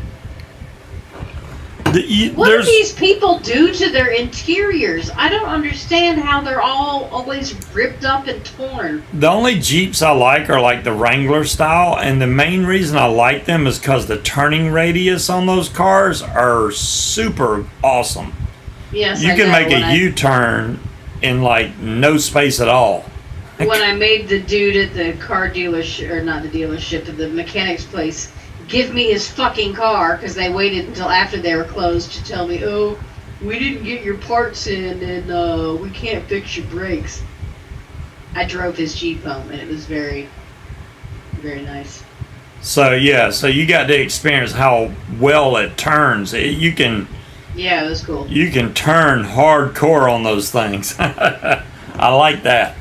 What do these people do to their interiors? I don't understand how they're all always ripped up and torn. The only Jeeps I like are like the Wrangler style, and the main reason I like them is because the turning radius on those cars are super awesome. Yes, you can make a U-turn in like no space at all. When I made the dude at the car dealership, or not the dealership, at the mechanic's place, give me his fucking car, because they waited until after they were closed to tell me, oh, we didn't get your parts in and we can't fix your brakes. I drove his Jeep home, and it was very, very nice. So yeah, so you got to experience how well it turns. You can. Yeah, it was cool. You can turn hardcore on those things. I like that.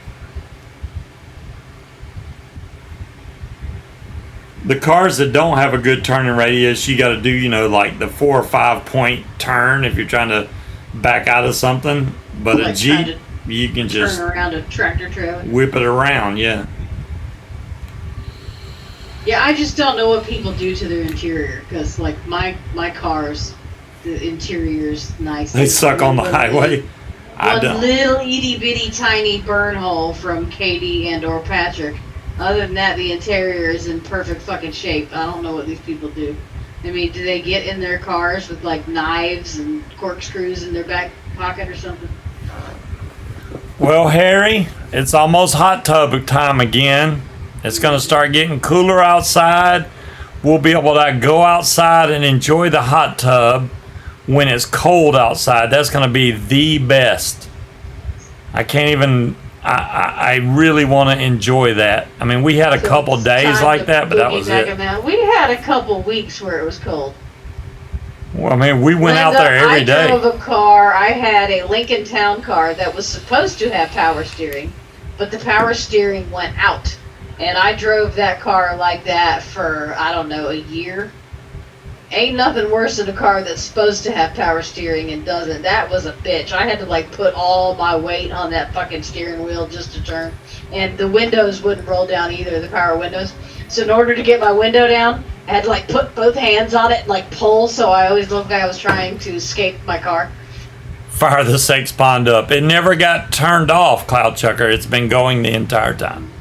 The cars that don't have a good turning radius, you got to do, like the 4 or 5 point turn if you're trying to back out of something. But like a Jeep, you can just turn around a tractor trailer, whip it around. Yeah. Yeah, I just don't know what people do to their interior, because like my cars, the interior's nice. They suck on the highway. One little itty bitty tiny burn hole from Katie and or Patrick. Other than that, the interior is in perfect fucking shape. I don't know what these people do. I mean, do they get in their cars with like knives and corkscrews in their back pocket or something? Well, Harry, it's almost hot tub time again. It's going to start getting cooler outside. We'll be able to go outside and enjoy the hot tub when it's cold outside. That's going to be the best. I can't even... I really want to enjoy that. I mean, we had a couple days like that, but that was it. We had a couple weeks where it was cold. Well, I mean, we went out there every day. I drove a car. I had a Lincoln Town car that was supposed to have power steering, but the power steering went out. And I drove that car like that for, I don't know, a year. Ain't nothing worse than a car that's supposed to have power steering and doesn't. That was a bitch. I had to like put all my weight on that fucking steering wheel just to turn. And the windows wouldn't roll down either, the power windows. So in order to get my window down, I had to like put both hands on it and like pull, so I always looked like I was trying to escape my car. Fire the Sakes Pond up. It never got turned off, Cloud Chucker. It's been going the entire time.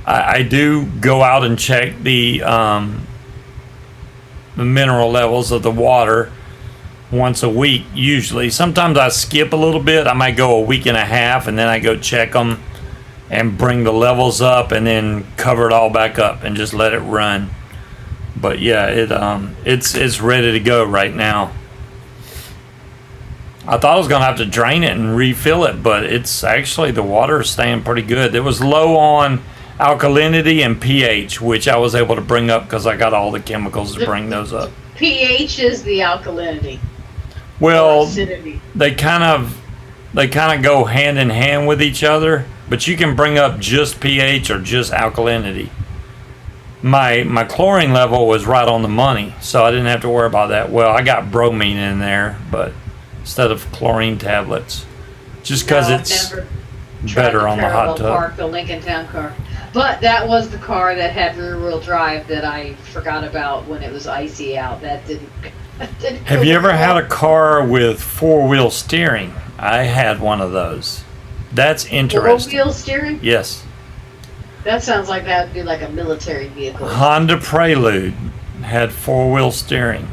I do go out and check the mineral levels of the water once a week, usually. Sometimes I skip a little bit. I might go a week and a half, and then I go check them and bring the levels up and then cover it all back up and just let it run. But yeah, it's ready to go right now. I thought I was gonna have to drain it and refill it, but it's actually, the water is staying pretty good. It was low on alkalinity and pH, which I was able to bring up because I got all the chemicals to bring those up. pH is the alkalinity. Well, acidity. they kind of go hand in hand with each other, but you can bring up just pH or just alkalinity. My chlorine level was right on the money, so I didn't have to worry about that. Well, I got bromine in there, but instead of chlorine tablets, just because it's better on the hot tub. Park the Lincoln Town car, but that was the car that had rear-wheel drive that I forgot about when it was icy out. That didn't. Have you ever had a car with four-wheel steering? I had one of those. That's interesting. Four-wheel steering? Yes. That sounds like that would be like a military vehicle. Honda Prelude had four-wheel steering.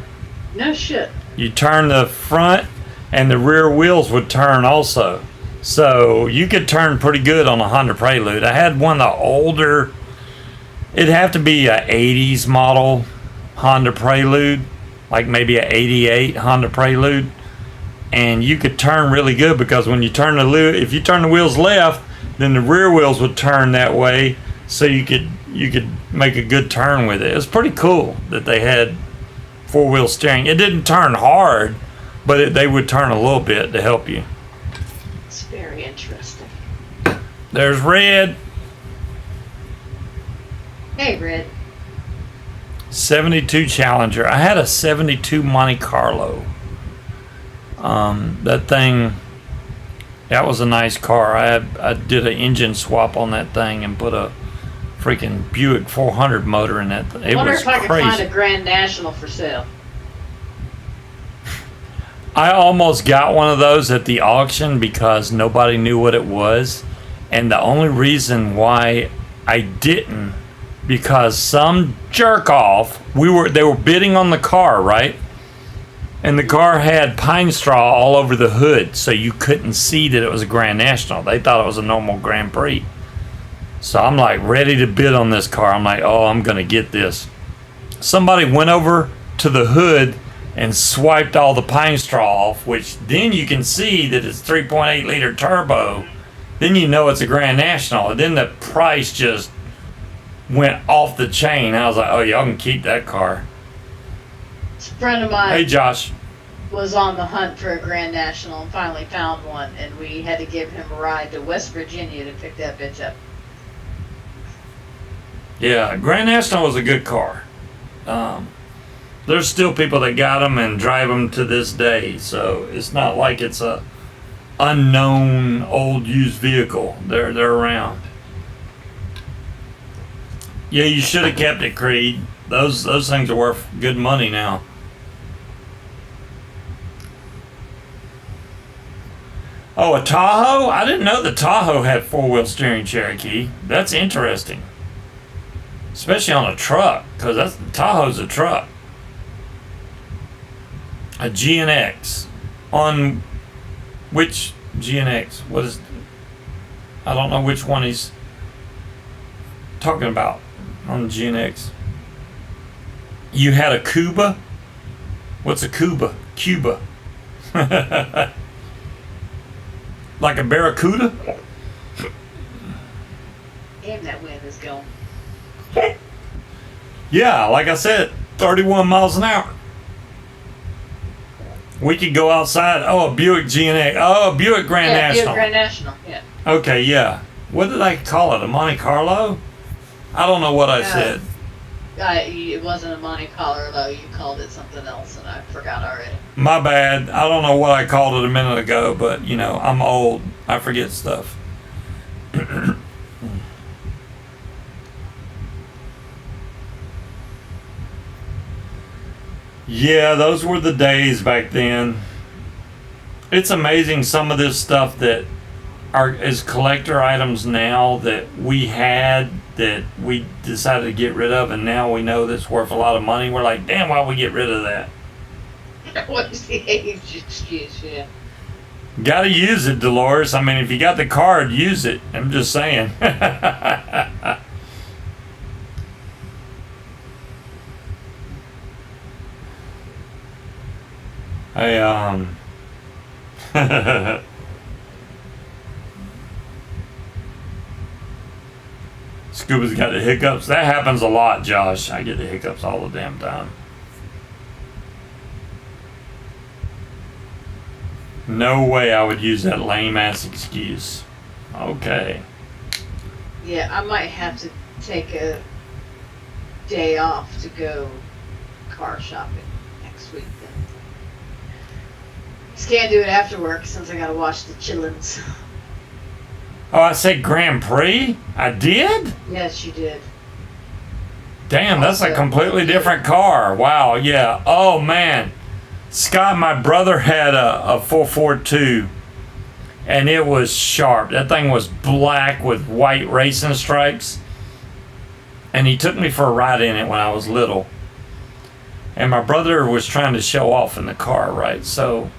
No shit. You turn the front and the rear wheels would turn also. So you could turn pretty good on a Honda Prelude. I had one of the older, it'd have to be a 80s model Honda Prelude, like maybe a 88 Honda Prelude. And you could turn really good because when you turn if you turn the wheels left, then the rear wheels would turn that way, so you could make a good turn with it. It was pretty cool that they had four-wheel steering. It didn't turn hard, but they would turn a little bit to help you. It's very interesting. There's Red. Hey, Red. 72 Challenger. I had a 72 Monte Carlo. That thing, that was a nice car. I did an engine swap on that thing and put a freaking Buick 400 motor in that. It wonder was if I could crazy. find a Grand National for sale. I almost got one of those at the auction because nobody knew what it was, and the only reason why I didn't, because some jerk off, they were bidding on the car, right? And the car had pine straw all over the hood, so you couldn't see that it was a Grand National. They thought it was a normal Grand Prix. So I'm like ready to bid on this car. I'm like, oh, I'm gonna get this. Somebody went over to the hood and swiped all the pine straw off, which then you can see that it's 3.8 liter turbo. Then you know it's a Grand National, and then the price just went off the chain. I was like, oh, y'all can keep that car. A friend of mine Hey, Josh. was on the hunt for a Grand National and finally found one, and we had to give him a ride to West Virginia to pick that bitch up. Yeah, Grand National was a good car. There's still people that got them and drive them to this day, so it's not like it's a unknown old used vehicle. They're around. Yeah, you should have kept it, Creed. Those things are worth good money now. Oh, a Tahoe? I didn't know the Tahoe had four-wheel steering, Cherokee. That's interesting. Especially on a truck, because Tahoe's a truck. A GNX. On which GNX? What is... I don't know which one he's talking about on the GNX. You had a Cuba? What's a Cuba? Cuba. Like a Barracuda? Damn, that wind is going. Yeah, like I said, 31 miles an hour. We could go outside. Oh, a Buick GNX. Oh, a Buick Grand National. Buick Grand National, yeah. Okay, yeah. What did I call it? A Monte Carlo? I don't know what I said. It wasn't a Monte Carlo. You called it something else, and I forgot already. My bad. I don't know what I called it a minute ago, but, you know, I'm old. I forget stuff. Yeah, those were the days back then. It's amazing some of this stuff that is collector items now that we had that we decided to get rid of, and now we know that's worth a lot of money. We're like, damn, why we get rid of that? What's the age excuse? Yeah. Gotta use it, Dolores. I mean, if you got the card, use it. I'm just saying. Hey, Scuba's got the hiccups. That happens a lot, Josh. I get the hiccups all the damn time. No way I would use that lame ass excuse. Okay. Yeah, I might have to take a day off to go car shopping next week then. Just can't do it after work since I gotta watch the chillins. Oh, I said Grand Prix? I did? Yes, you did. Damn, that's a completely different car. Wow, yeah. Oh, man. Scott, my brother had a 442, and it was sharp. That thing was black with white racing stripes. And he took me for a ride in it when I was little. And my brother was trying to show off in the car, right? So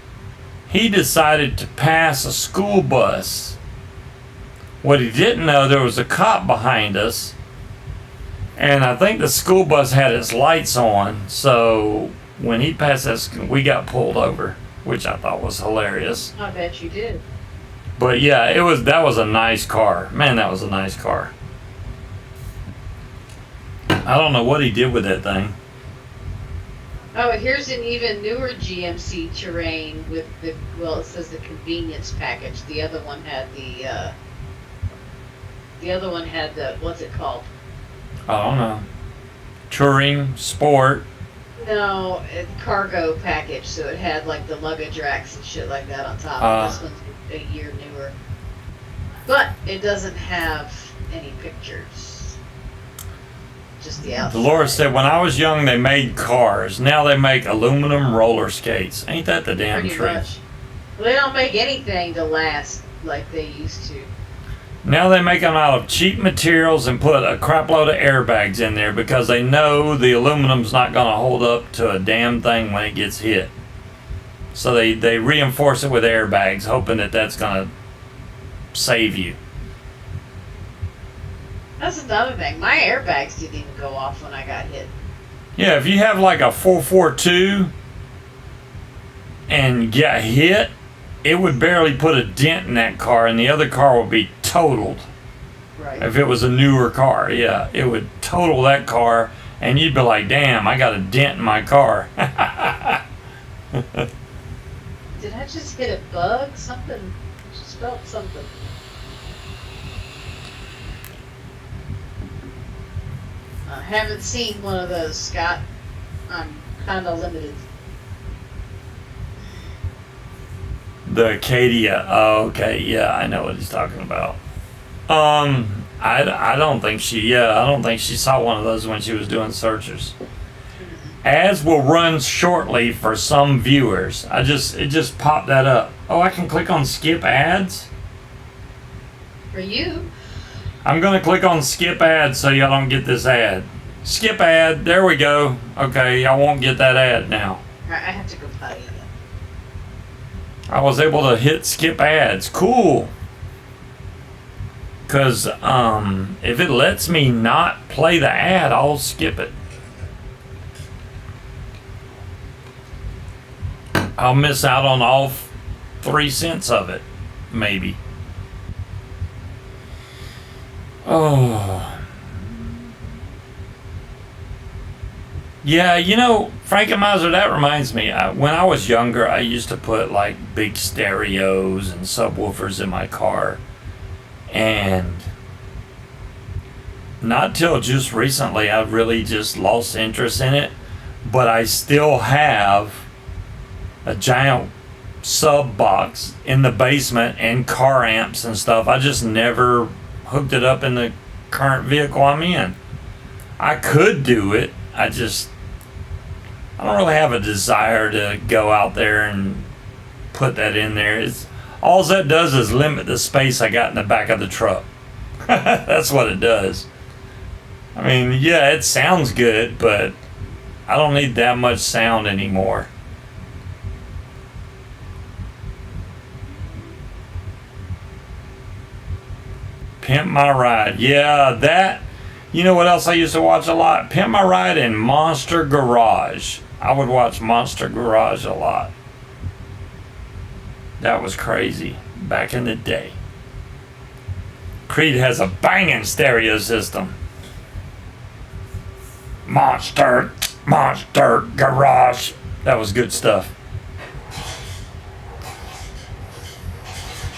he decided to pass a school bus. What he didn't know, there was a cop behind us. And I think the school bus had its lights on. So when he passed us, we got pulled over, which I thought was hilarious. I bet you did. But yeah, that was a nice car. Man, that was a nice car. I don't know what he did with that thing. Oh, here's an even newer GMC Terrain with the, well, it says the convenience package. The other one had the what's it called? I don't know. Touring, sport. No, cargo package. So it had like the luggage racks and shit like that on top. This one's a year newer. But it doesn't have any pictures. Just the outside. Dolores said, when I was young, they made cars. Now they make aluminum roller skates. Ain't that the damn Pretty truth? much. Well, they don't make anything to last like they used to. Now they make them out of cheap materials and put a crap load of airbags in there because they know the aluminum's not going to hold up to a damn thing when it gets hit. So they reinforce it with airbags, hoping that that's going to save you. That's another thing. My airbags didn't even go off when I got hit. Yeah, if you have like a 442 and get hit, it would barely put a dent in that car, and the other car would be totaled. Right. If it was a newer car, yeah, it would total that car, and you'd be like, damn, I got a dent in my car. Did I just hit a bug? Something. I just felt something. I haven't seen one of those, Scott. I'm kind of limited. The Acadia. Oh, okay, yeah, I know what he's talking about. I don't think she saw one of those when she was doing searches. Ads will run shortly for some viewers. It just popped that up. Oh, I can click on skip ads? For you? I'm gonna click on skip ads so y'all don't get this ad. Skip ad, there we go. Okay, I won't get that ad now. I have to go potty again. I was able to hit skip ads. Cool. Because if it lets me not play the ad, I'll skip it. I'll miss out on all 3 cents of it, maybe. Oh. Yeah, Frankenmiser, that reminds me. When I was younger, I used to put like big stereos and subwoofers in my car. And not till just recently, I really just lost interest in it. But I still have a giant sub box in the basement and car amps and stuff. I just never hooked it up in the current vehicle I'm in. I could do it. I don't really have a desire to go out there and put that in there. All that does is limit the space I got in the back of the truck. That's what it does. I mean, yeah, it sounds good, but I don't need that much sound anymore. Pimp My Ride. Yeah, that. You know what else I used to watch a lot? Pimp My Ride and Monster Garage. I would watch Monster Garage a lot. That was crazy back in the day. Creed has a banging stereo system. Monster Garage. That was good stuff.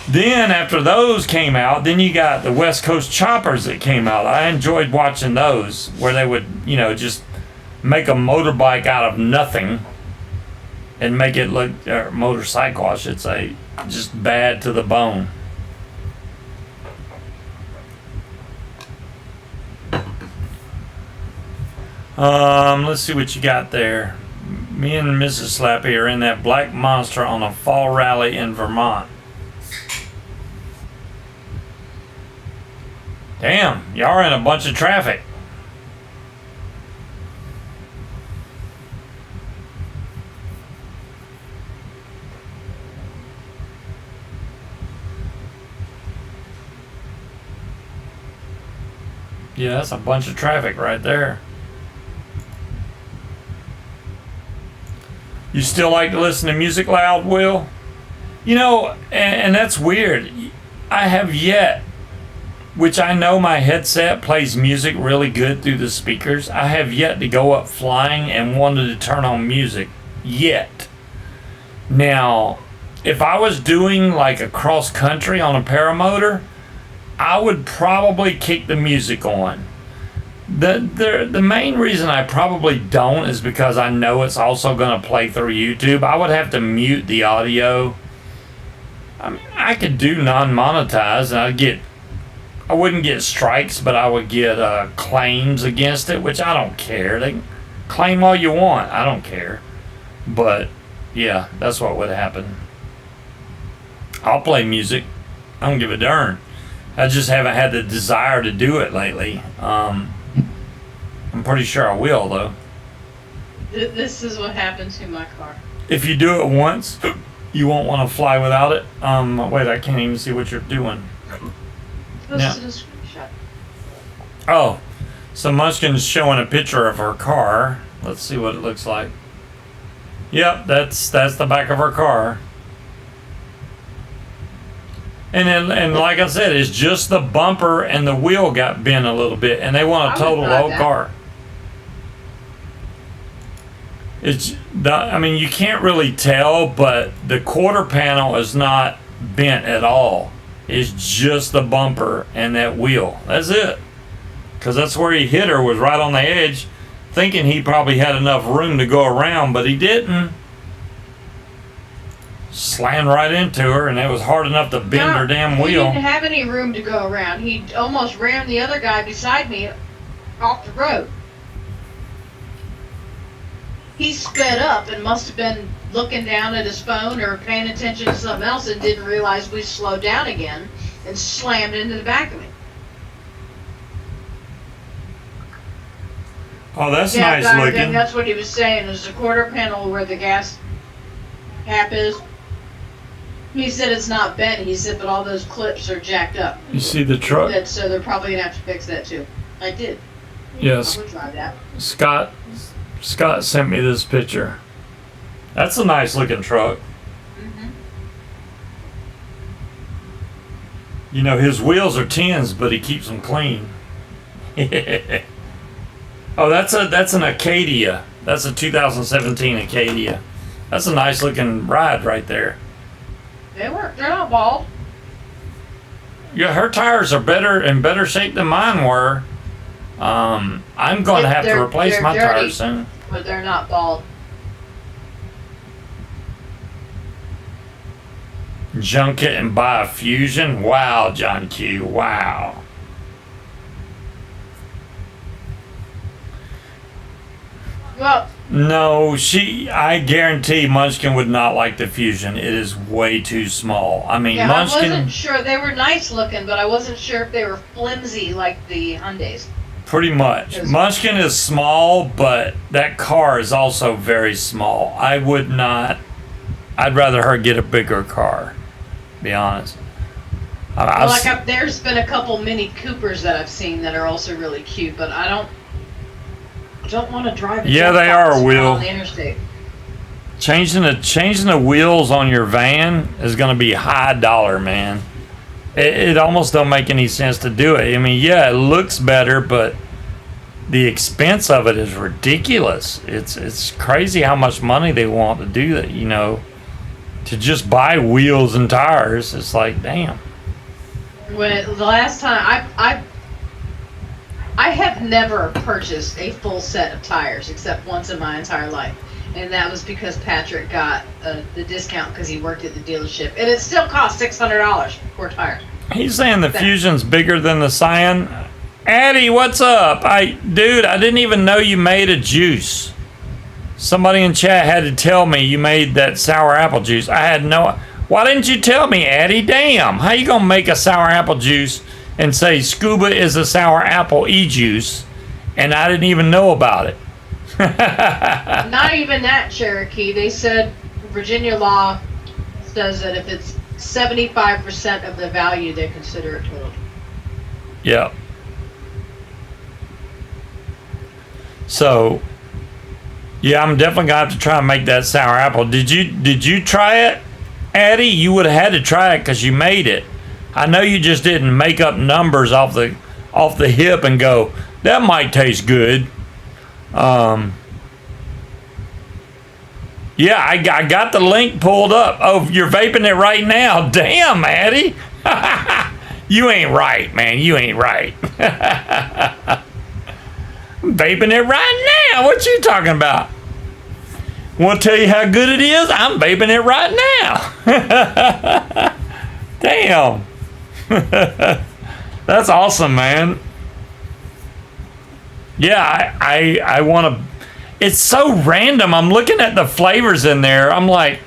Then after those came out, then you got the West Coast Choppers that came out. I enjoyed watching those, where they would, just make a motorbike out of nothing and make it look, or motorcycle I should say, just bad to the bone. Let's see what you got there. Me and Mrs. Slappy are in that black monster on a fall rally in Vermont. Damn, y'all are in a bunch of traffic. Yeah, that's a bunch of traffic right there. You still like to listen to music loud, Will? And that's weird. I have yet, which I know my headset plays music really good through the speakers. I have yet to go up flying and wanted to turn on music yet. Now, if I was doing like a cross country on a paramotor, I would probably kick the music on. The main reason I probably don't is because I know it's also going to play through YouTube. I would have to mute the audio. I mean, I could do non-monetized and I wouldn't get strikes, but I would get claims against it, which I don't care. They can claim all you want. I don't care. But, yeah, that's what would happen. I'll play music. I don't give a darn. I just haven't had the desire to do it lately. I'm pretty sure I will, though. This is what happened to my car. If you do it once, you won't want to fly without it. Wait, I can't even see what you're doing. This is a screenshot. Oh, so Munchkin's showing a picture of her car. Let's see what it looks like. Yep, that's the back of her car. And like I said, it's just the bumper and the wheel got bent a little bit, and they want a total old car. You can't really tell, but the quarter panel is not bent at all. It's just the bumper and that wheel. That's it. Because that's where he hit her, was right on the edge, thinking he probably had enough room to go around, but he didn't. Slammed right into her, and it was hard enough to bend her damn wheel. He didn't have any room to go around. He almost ran the other guy beside me off the road. He sped up and must have been looking down at his phone or paying attention to something else and didn't realize we slowed down again and slammed into the back of me. Oh, that's nice looking. And that's what he was saying. There's a quarter panel where the gas cap is. He said it's not bent. He said, but all those clips are jacked up. You see the truck? So they're probably going to have to fix that too. I did. Yes. I would try that. Scott sent me this picture. That's a nice looking truck. Mm-hmm. His wheels are 10s, but he keeps them clean. Oh, that's an Acadia. That's a 2017 Acadia. That's a nice looking ride right there. They're not bald. Yeah, her tires are in better shape than mine were. I'm going to have to replace my dirty, tires soon. But they're not bald. Junket and buy a Fusion. Wow, John Q. Wow. Well, No, I guarantee Munchkin would not like the Fusion. It is way too small. I mean, yeah, Munchkin. I wasn't sure. They were nice looking, but I wasn't sure if they were flimsy like the Hyundais. Pretty much. Munchkin is small, but that car is also very small. I would not. I'd rather her get a bigger car, to be honest. There's been a couple Mini Coopers that I've seen that are also really cute, but I don't want to drive. Yeah, they are, Will. On the interstate. Changing the wheels on your van is going to be high dollar, man. It almost don't make any sense to do it. I mean, yeah, it looks better, but the expense of it is ridiculous. It's crazy how much money they want to do that. You know, to just buy wheels and tires. It's like, damn. When the last time I have never purchased a full set of tires except once in my entire life, and that was because Patrick got the discount because he worked at the dealership, and it still cost $600 for tires. He's saying the Fusion's bigger than the Scion. Addie, what's up? Dude, I didn't even know you made a juice. Somebody in chat had to tell me you made that sour apple juice. I had no. Why didn't you tell me, Addie? Damn, how you gonna make a sour apple juice and say Scuba is a sour apple e-juice, and I didn't even know about it? Not even that, Cherokee. They said Virginia law says that if it's 75% of the value, they consider it total. Yeah. So, yeah, I'm definitely gonna have to try and make that sour apple. Did you try it, Addie? You would have had to try it because you made it. I know you just didn't make up numbers off the hip and go, that might taste good. Yeah, I got the link pulled up. Oh, you're vaping it right now. Damn, Addie. You ain't right, man. You ain't right. I'm vaping it right now. What you talking about? Want to tell you how good it is? I'm vaping it right now. Damn. That's awesome, man. Yeah, I want to. It's so random. I'm looking at the flavors in there. I'm like,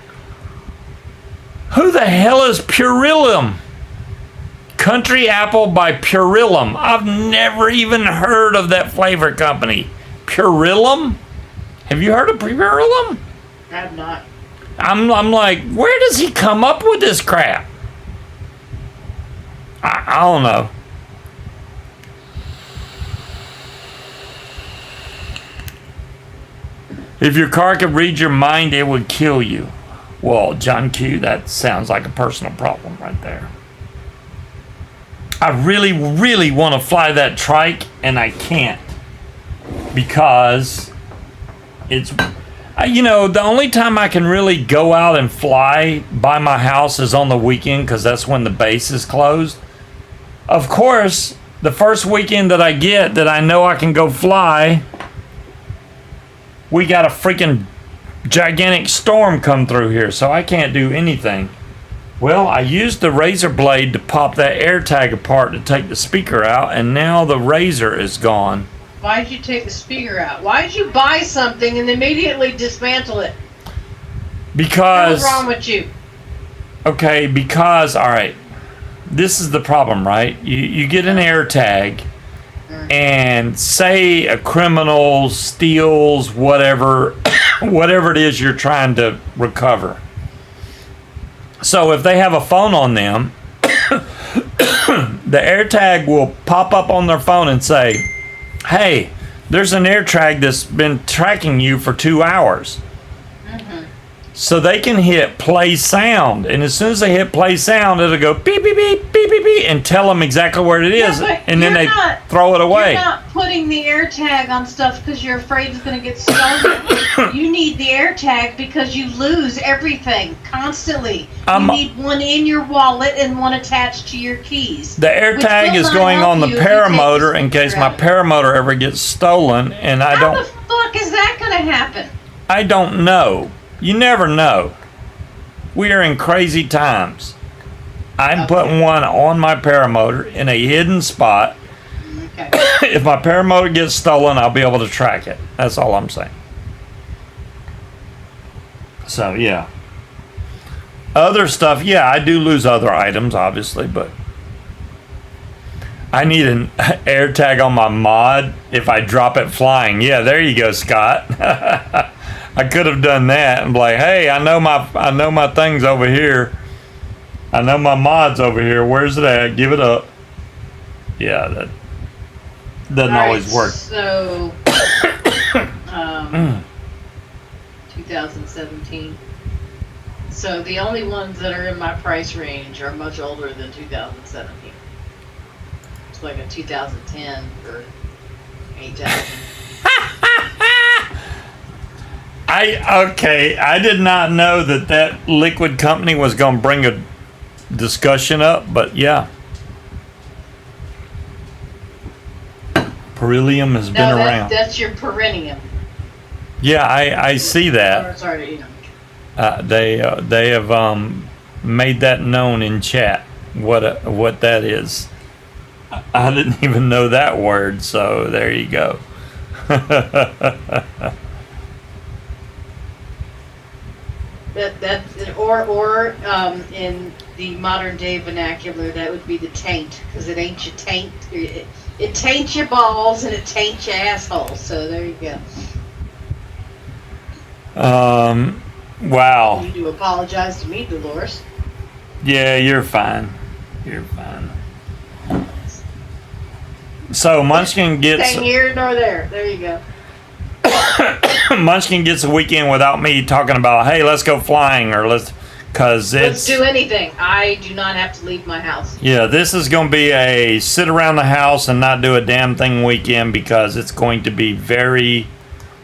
who the hell is Purillum? Country Apple by Purillum. I've never even heard of that flavor company. Purillum? Have you heard of Purillum? I have not. I'm like, where does he come up with this crap? I don't know. If your car could read your mind, it would kill you. Well, John Q, that sounds like a personal problem right there. I really, really want to fly that Trike, and I can't. Because it's, the only time I can really go out and fly by my house is on the weekend, because that's when the base is closed. Of course, the first weekend that I get that I know I can go fly, we got a freaking gigantic storm come through here, so I can't do anything. Well, I used the razor blade to pop that AirTag apart to take the speaker out, and now the razor is gone. Why did you take the speaker out? Why did you buy something and immediately dismantle it? Because... What's wrong with you? Okay, because, alright, this is the problem, right? You get an AirTag, and say a criminal steals whatever it is you're trying to recover. So if they have a phone on them, the AirTag will pop up on their phone and say, hey, there's an AirTag that's been tracking you for 2 hours. So they can hit play sound, and as soon as they hit play sound, it'll go beep beep beep beep beep beep, and tell them exactly where it is, but and then they not- throw it away. You're not putting the air tag on stuff because you're afraid it's going to get stolen. You need the air tag because you lose everything constantly. You need one in your wallet and one attached to your keys. The air which tag will is not going help on the you if you take paramotor the in case speaker my out of it. paramotor ever gets stolen, and I How don't. the fuck is that going to happen? I don't know. You never know. We are in crazy times. I'm putting one on my paramotor in a hidden spot. Okay. If my paramotor gets stolen, I'll be able to track it. That's all I'm saying. So, yeah. Other stuff, yeah, I do lose other items, obviously, but I need an air tag on my mod if I drop it flying. Yeah, there you go, Scott. I could have done that and be like, hey, I know my thing's over here. I know my mod's over here. Where's it at? Give it up. Yeah, that doesn't always work. So, 2017. So the only ones that are in my price range are much older than 2017. It's like a 2010 for 8,000. I did not know that liquid company was going to bring a discussion up, but yeah. Beryllium has been around. That's your perennium. Yeah, I see that. Sorry, you know. They have made that known in chat what that is. I didn't even know that word, so there you go. Or in the modern day vernacular, that would be the taint, because it ain't your taint. It taints your balls and it taints your asshole. So there you go. Wow. You need to apologize to me, Dolores. Yeah, you're fine. You're fine. So Munchkin gets Neither here nor there. There you go. Munchkin gets a weekend without me talking about, hey, let's go flying, or let's do anything. I do not have to leave my house. Yeah, this is going to be a sit around the house and not do a damn thing weekend, because it's going to be very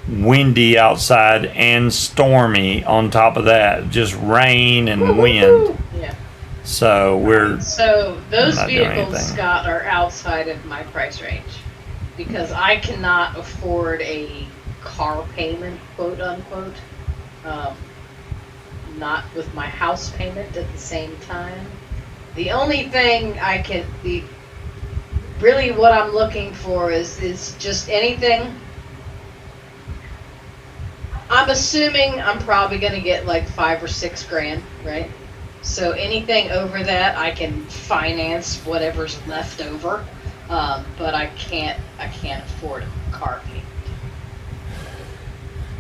windy outside and stormy on top of that. Just rain and wind. Yeah. So those not doing vehicles, anything. Scott, are outside of my price range because I cannot afford a car payment, quote unquote. Not with my house payment at the same time. The only thing really what I'm looking for is just anything. I'm assuming I'm probably going to get like $5 or $6 grand, right? So anything over that, I can finance whatever's left over, but I can't afford a car payment.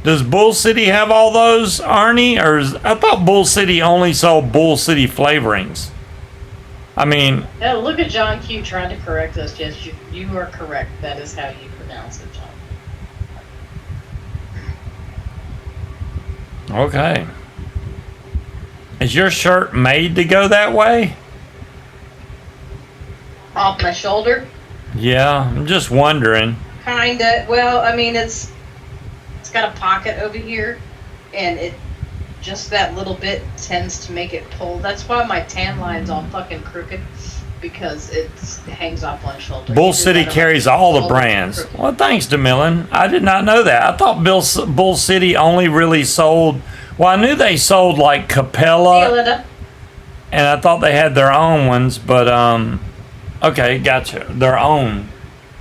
Does Bull City have all those, Arnie? I thought Bull City only sold Bull City flavorings. I mean... Now look at John Q trying to correct us. Yes, you are correct. That is how you pronounce it, John. Okay. Is your shirt made to go that way? Off my shoulder? Yeah, I'm just wondering. Kinda. Well, I mean, it's got a pocket over here, and it just that little bit tends to make it pull. That's why my tan line's all fucking crooked, because it hangs off one shoulder. Bull City carries all the brands. Well, thanks, DeMillan. I did not know that. I thought Bull City only really sold... Well, I knew they sold like Capella, and I thought they had their own ones, but okay, gotcha. Their own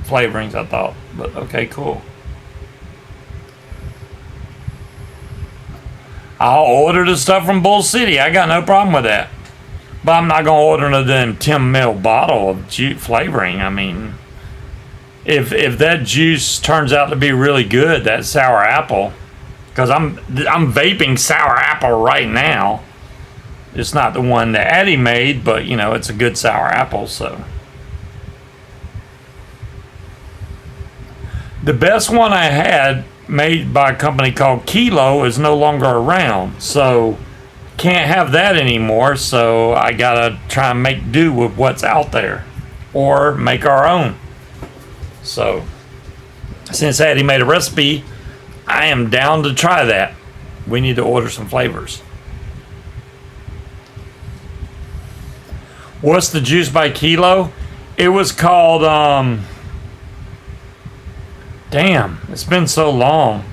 flavorings, I thought. But okay, cool. I'll order the stuff from Bull City. I got no problem with that. But I'm not going to order another 10 ml bottle of flavoring. I mean, if that juice turns out to be really good, that sour apple, because I'm vaping sour apple right now. It's not the one that Addie made, but you know, it's a good sour apple, so. The best one I had made by a company called Kilo is no longer around. So can't have that anymore. So I gotta try and make do with what's out there or make our own. So since Addie made a recipe, I am down to try that. We need to order some flavors. What's the juice by Kilo? It was called, damn, it's been so long.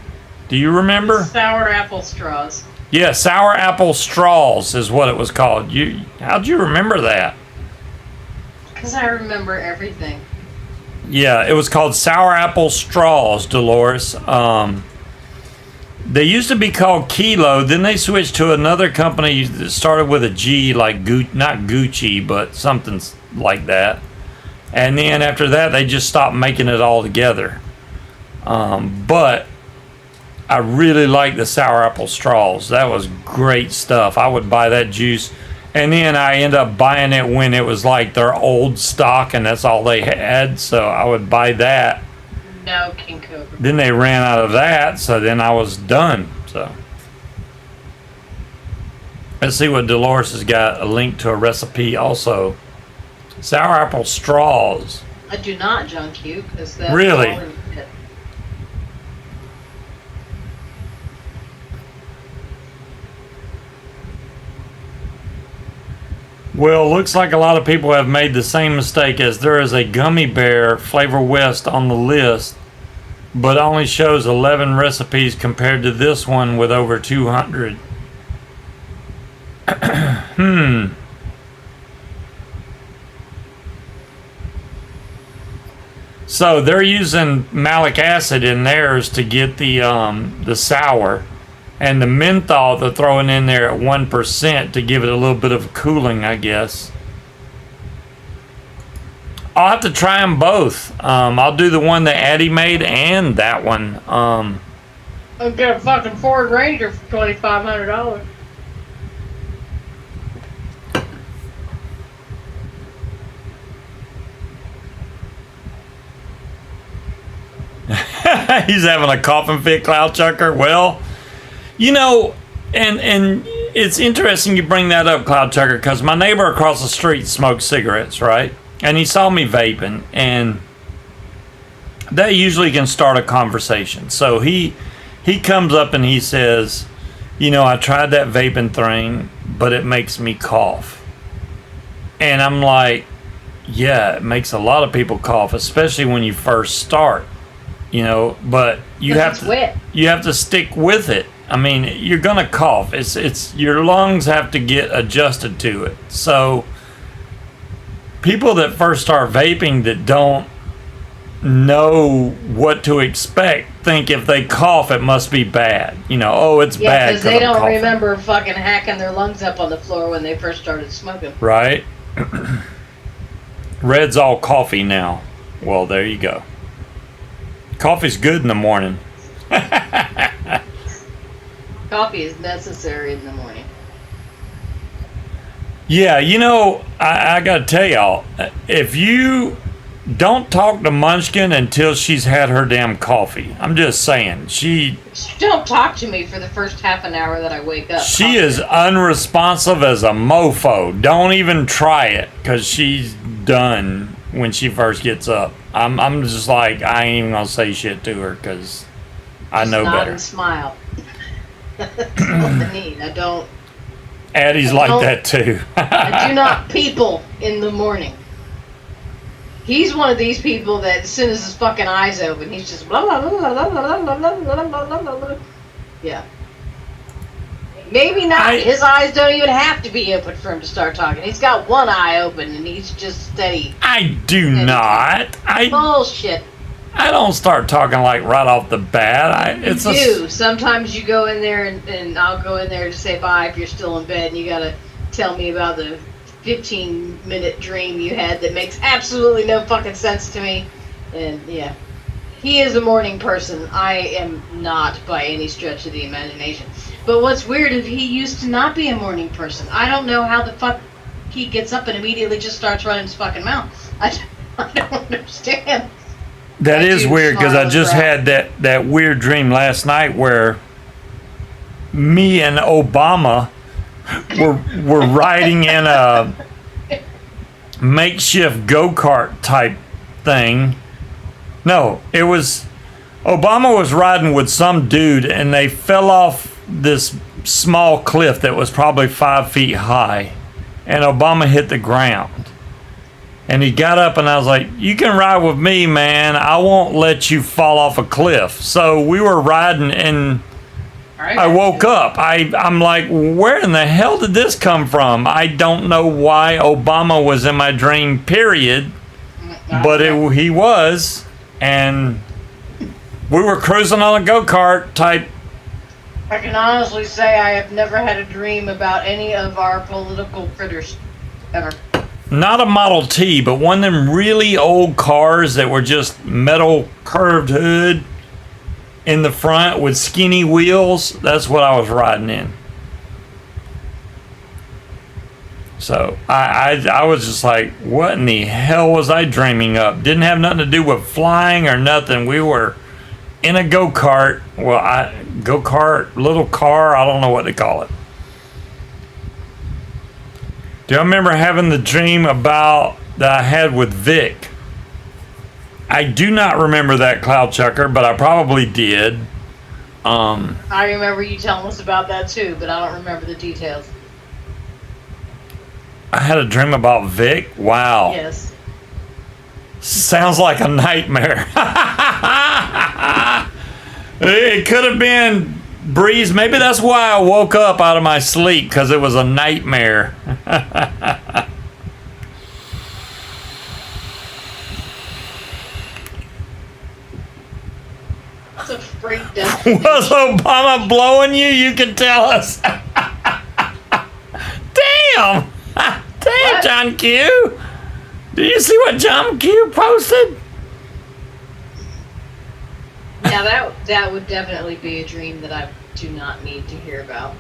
Do you remember? Sour apple straws. Yeah, sour apple straws is what it was called. How'd you remember that? Because I remember everything. Yeah, it was called sour apple straws, Dolores. They used to be called Kilo. Then they switched to another company that started with a G, like not Gucci, but something like that. And then after that, they just stopped making it all together. But I really like the sour apple straws. That was great stuff. I would buy that juice. And then I end up buying it when it was like their old stock and that's all they had. So I would buy that. No King Cobra. Then they ran out of that, so then I was done. So let's see what Dolores has got. A link to a recipe also. Sour apple straws. I do not junk you because that's really. all in it. Well, looks like a lot of people have made the same mistake, as there is a gummy bear Flavor West on the list, but only shows 11 recipes compared to this one with over 200. So they're using malic acid in theirs to get the sour. And the menthol they're throwing in there at 1% to give it a little bit of cooling, I guess. I'll have to try them both. I'll do the one that Addie made and that one. I'll get a fucking Ford Ranger for $2,500. He's having a coughing fit, Cloud Chucker. Well, you know, and it's interesting you bring that up, Cloud Chucker, because my neighbor across the street smokes cigarettes, right? And he saw me vaping, and that usually can start a conversation. So he comes up and he says, you know, I tried that vaping thing, but it makes me cough. And I'm like, yeah, it makes a lot of people cough, especially when you first start, you know, but you have to stick with it. I mean, you're gonna cough. It's your lungs have to get adjusted to it. So people that first start vaping that don't know what to expect think if they cough it must be bad. You know, oh, it's bad. Yeah, because they don't coughing. remember fucking hacking their lungs up on the floor when they first started smoking. Right. Red's all coffee now. Well, there you go. Coffee's good in the morning. Coffee is necessary in the morning. Yeah, you know, I gotta tell y'all, if you don't talk to Munchkin until she's had her damn coffee. I'm just saying, don't talk to me for the first half an hour that I wake up. She is unresponsive as a mofo. Don't even try it, because she's done when she first gets up. I'm just like, I ain't even gonna say shit to her, because I know nod better. And smile. That's what I need. I don't. Addie's like that too. I do not people in the morning. He's one of these people that as soon as his fucking eyes open, he's just blah blah blah blah blah blah blah blah blah blah blah. Yeah. Maybe not. His eyes don't even have to be open for him to start talking. He's got one eye open and he's just steady. I do not. Bullshit. I don't start talking like right off the bat. You do. Sometimes you go in there and I'll go in there to say bye if you're still in bed and you gotta tell me about the 15-minute dream you had that makes absolutely no fucking sense to me. And yeah. He is a morning person. I am not by any stretch of the imagination. But what's weird is he used to not be a morning person. I don't know how the fuck he gets up and immediately just starts running his fucking mouth. I don't understand. That is weird because I just had. had that weird dream last night where me and Obama were riding in a makeshift go-kart type thing. No, it was Obama was riding with some dude and they fell off this small cliff that was probably 5 feet high, and Obama hit the ground. And he got up and I was like, you can ride with me, man. I won't let you fall off a cliff. So we were riding and I woke up. I'm like, where in the hell did this come from? I don't know why Obama was in my dream, period. But he was. And we were cruising on a go-kart type. I can honestly say I have never had a dream about any of our political critters, ever. Not a Model T, but one of them really old cars that were just metal curved hood in the front with skinny wheels. That's what I was riding in. So I was just like, what in the hell was I dreaming up? Didn't have nothing to do with flying or nothing. We were in a go-kart. Well, go-kart, little car, I don't know what they call it. Do you remember having the dream about that I had with Vic? I do not remember that, Cloud Chucker, but I probably did. I remember you telling us about that too, but I don't remember the details. I had a dream about Vic? Wow. Yes. Sounds like a nightmare. It could have been Breeze. Maybe that's why I woke up out of my sleep, because it was a nightmare. That's a freak death. Was Obama blowing you? You can tell us. Damn! Damn, What? John Q! Did you see what John Q posted? Yeah, that would definitely be a dream that I do not need to hear about.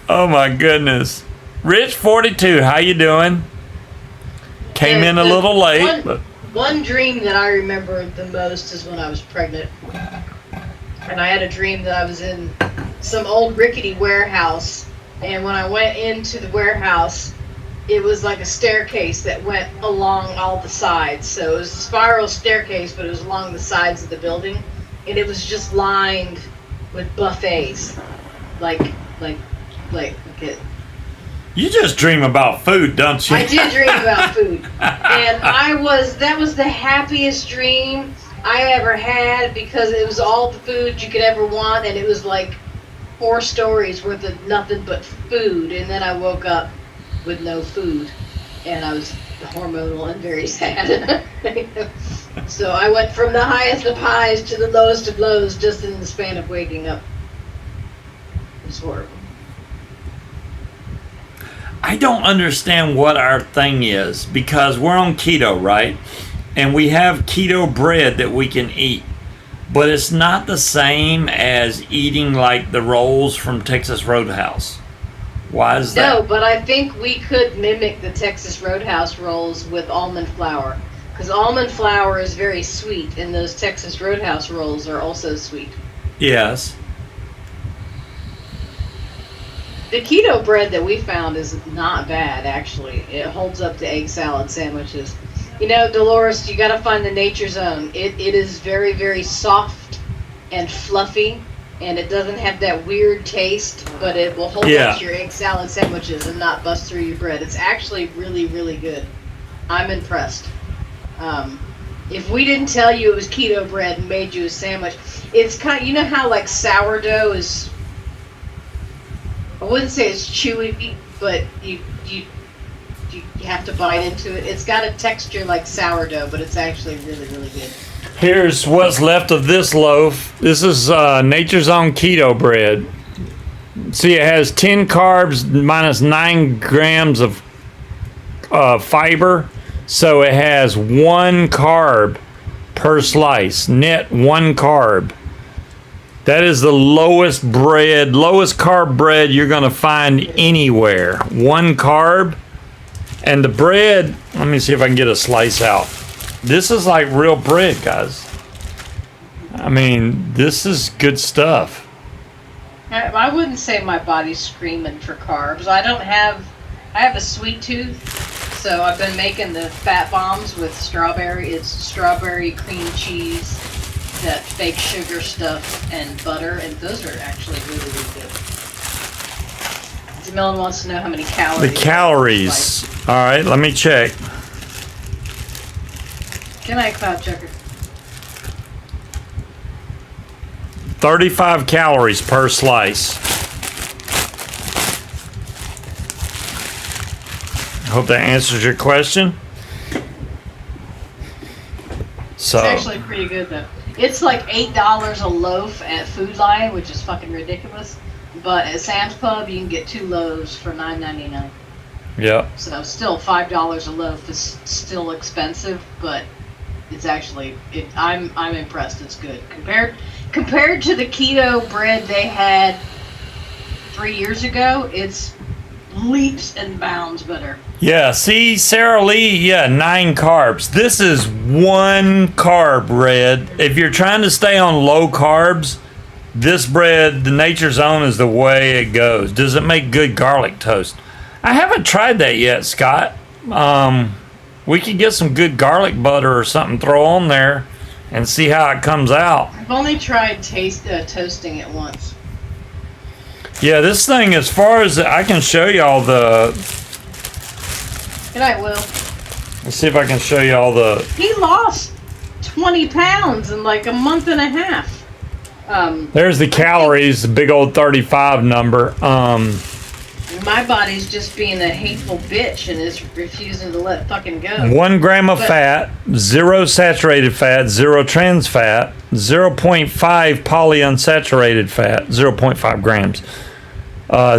Oh my goodness. Rich 42, how you doing? Came in a little late. One dream that I remember the most is when I was pregnant. And I had a dream that I was in some old rickety warehouse. And when I went into the warehouse, it was like a staircase that went along all the sides. So it was a spiral staircase, but it was along the sides of the building. And it was just lined with buffets. Like it. You just dream about food, don't you? I did dream about food. And that was the happiest dream I ever had, because it was all the food you could ever want, and it was like 4 stories worth of nothing but food. And then I woke up with no food, and I was hormonal and very sad. So I went from the highest of highs to the lowest of lows just in the span of waking up. It was horrible. I don't understand what our thing is, because we're on keto, right? And we have keto bread that we can eat. But it's not the same as eating like the rolls from Texas Roadhouse. Why is that? No, but I think we could mimic the Texas Roadhouse rolls with almond flour. Because almond flour is very sweet, and those Texas Roadhouse rolls are also sweet. Yes. The keto bread that we found is not bad, actually. It holds up to egg salad sandwiches. You know, Dolores, you gotta find the Nature Zone. It is very, very soft and fluffy, and it doesn't have that weird taste, but it will hold up to your egg salad sandwiches and not bust through your bread. It's actually really, really good. I'm impressed. If we didn't tell you it was keto bread and made you a sandwich, it's kind of, you know how like sourdough is, I wouldn't say it's chewy, but you have to bite into it. It's got a texture like sourdough, but it's actually really, really good. Here's what's left of this loaf. This is Nature's Own keto bread. See, it has 10 carbs minus 9 grams of fiber. So it has 1 carb per slice, net 1 carb. That is the lowest carb bread you're going to find anywhere. 1 carb. And the bread, let me see if I can get a slice out. This is like real bread, guys. I mean, this is good stuff. I wouldn't say my body's screaming for carbs. I have a sweet tooth, so I've been making the fat bombs with strawberry. It's strawberry cream cheese, that fake sugar stuff, and butter, and those are actually really, really good. Jamilin wants to know how many calories. The calories. All right, let me check. Good night, Cloud Checker. 35 calories per slice. I hope that answers your question. So, It's actually pretty good though. It's like $8 a loaf at Food Lion, which is fucking ridiculous. But at Sam's Club, you can get 2 loaves for $9.99. yeah. So still $5 a loaf is still expensive, but it's actually I'm impressed. It's good compared to the keto bread they had 3 years ago. It's leaps and bounds better. Yeah, see, Sarah Lee, 9 carbs. This is 1 carb, Red. If you're trying to stay on low carbs, this bread, the Nature's Own, is the way it goes. Does it make good garlic toast? I haven't tried that yet, Scott. We could get some good garlic butter or something, throw on there, and see how it comes out. I've only tried toasting it once. Yeah, this thing, as far as I can show y'all the... Good night, Will. Let's see if I can show y'all the... He lost 20 pounds in like a month and a half. There's the calories, the big old 35 number. My body's just being a hateful bitch and is refusing to let fucking go. 1 gram of fat, 0 saturated fat, 0 trans fat, 0.5 polyunsaturated fat, 0.5 grams,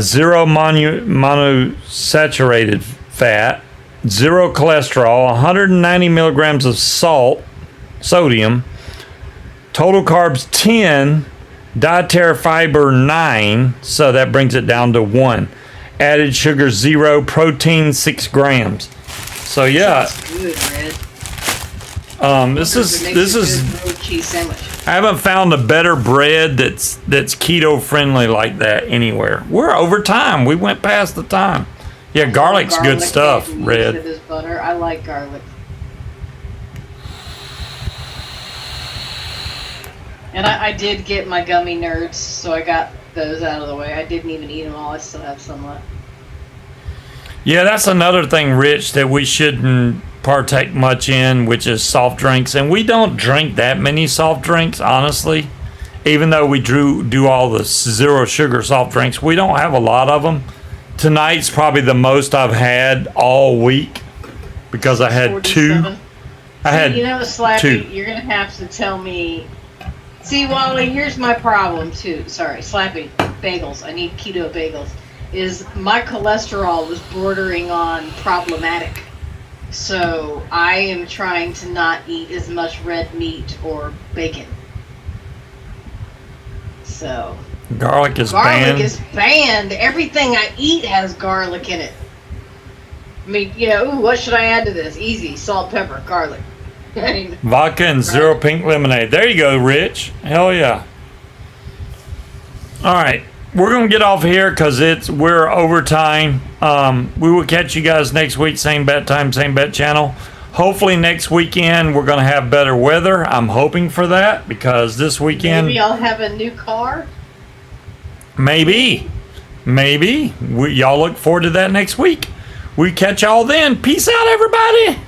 0 monosaturated fat, 0 cholesterol, 190 milligrams of sodium, total carbs 10, dietary fiber 9, so that brings it down to 1. Added sugar 0, protein 6 grams. So yeah, That's good, Red. this is grilled cheese sandwich. I haven't found a better bread that's keto friendly like that anywhere. We're over time. We went past the time. Yeah, garlic's good stuff, Red. With this butter. I like garlic. And I did get my gummy nerds, so I got those out of the way. I didn't even eat them all. I still have some left. Yeah, that's another thing, Rich, that we shouldn't partake much in, which is soft drinks. And we don't drink that many soft drinks, honestly. Even though we do all the 0 sugar soft drinks, we don't have a lot of them. Tonight's probably the most I've had all week because I had 47. 2. I had you know, Slappy, 2. you're going to have to tell me. See, Wally, here's my problem, too. Sorry, Slappy, bagels. I need keto bagels. Is my cholesterol was bordering on problematic. So I am trying to not eat as much red meat or bacon. So Garlic is garlic is banned. Everything I eat has garlic in it. I mean, ooh, what should I add to this? Easy, salt, pepper, garlic. Vodka and 0 pink lemonade. There you go, Rich. Hell yeah. All right. We're going to get off here because we're over time. We will catch you guys next week. Same bat time, same bat channel. Hopefully next weekend we're going to have better weather. I'm hoping for that because this weekend... Maybe I'll have a new car? Maybe. Y'all look forward to that next week. We catch y'all then. Peace out, everybody.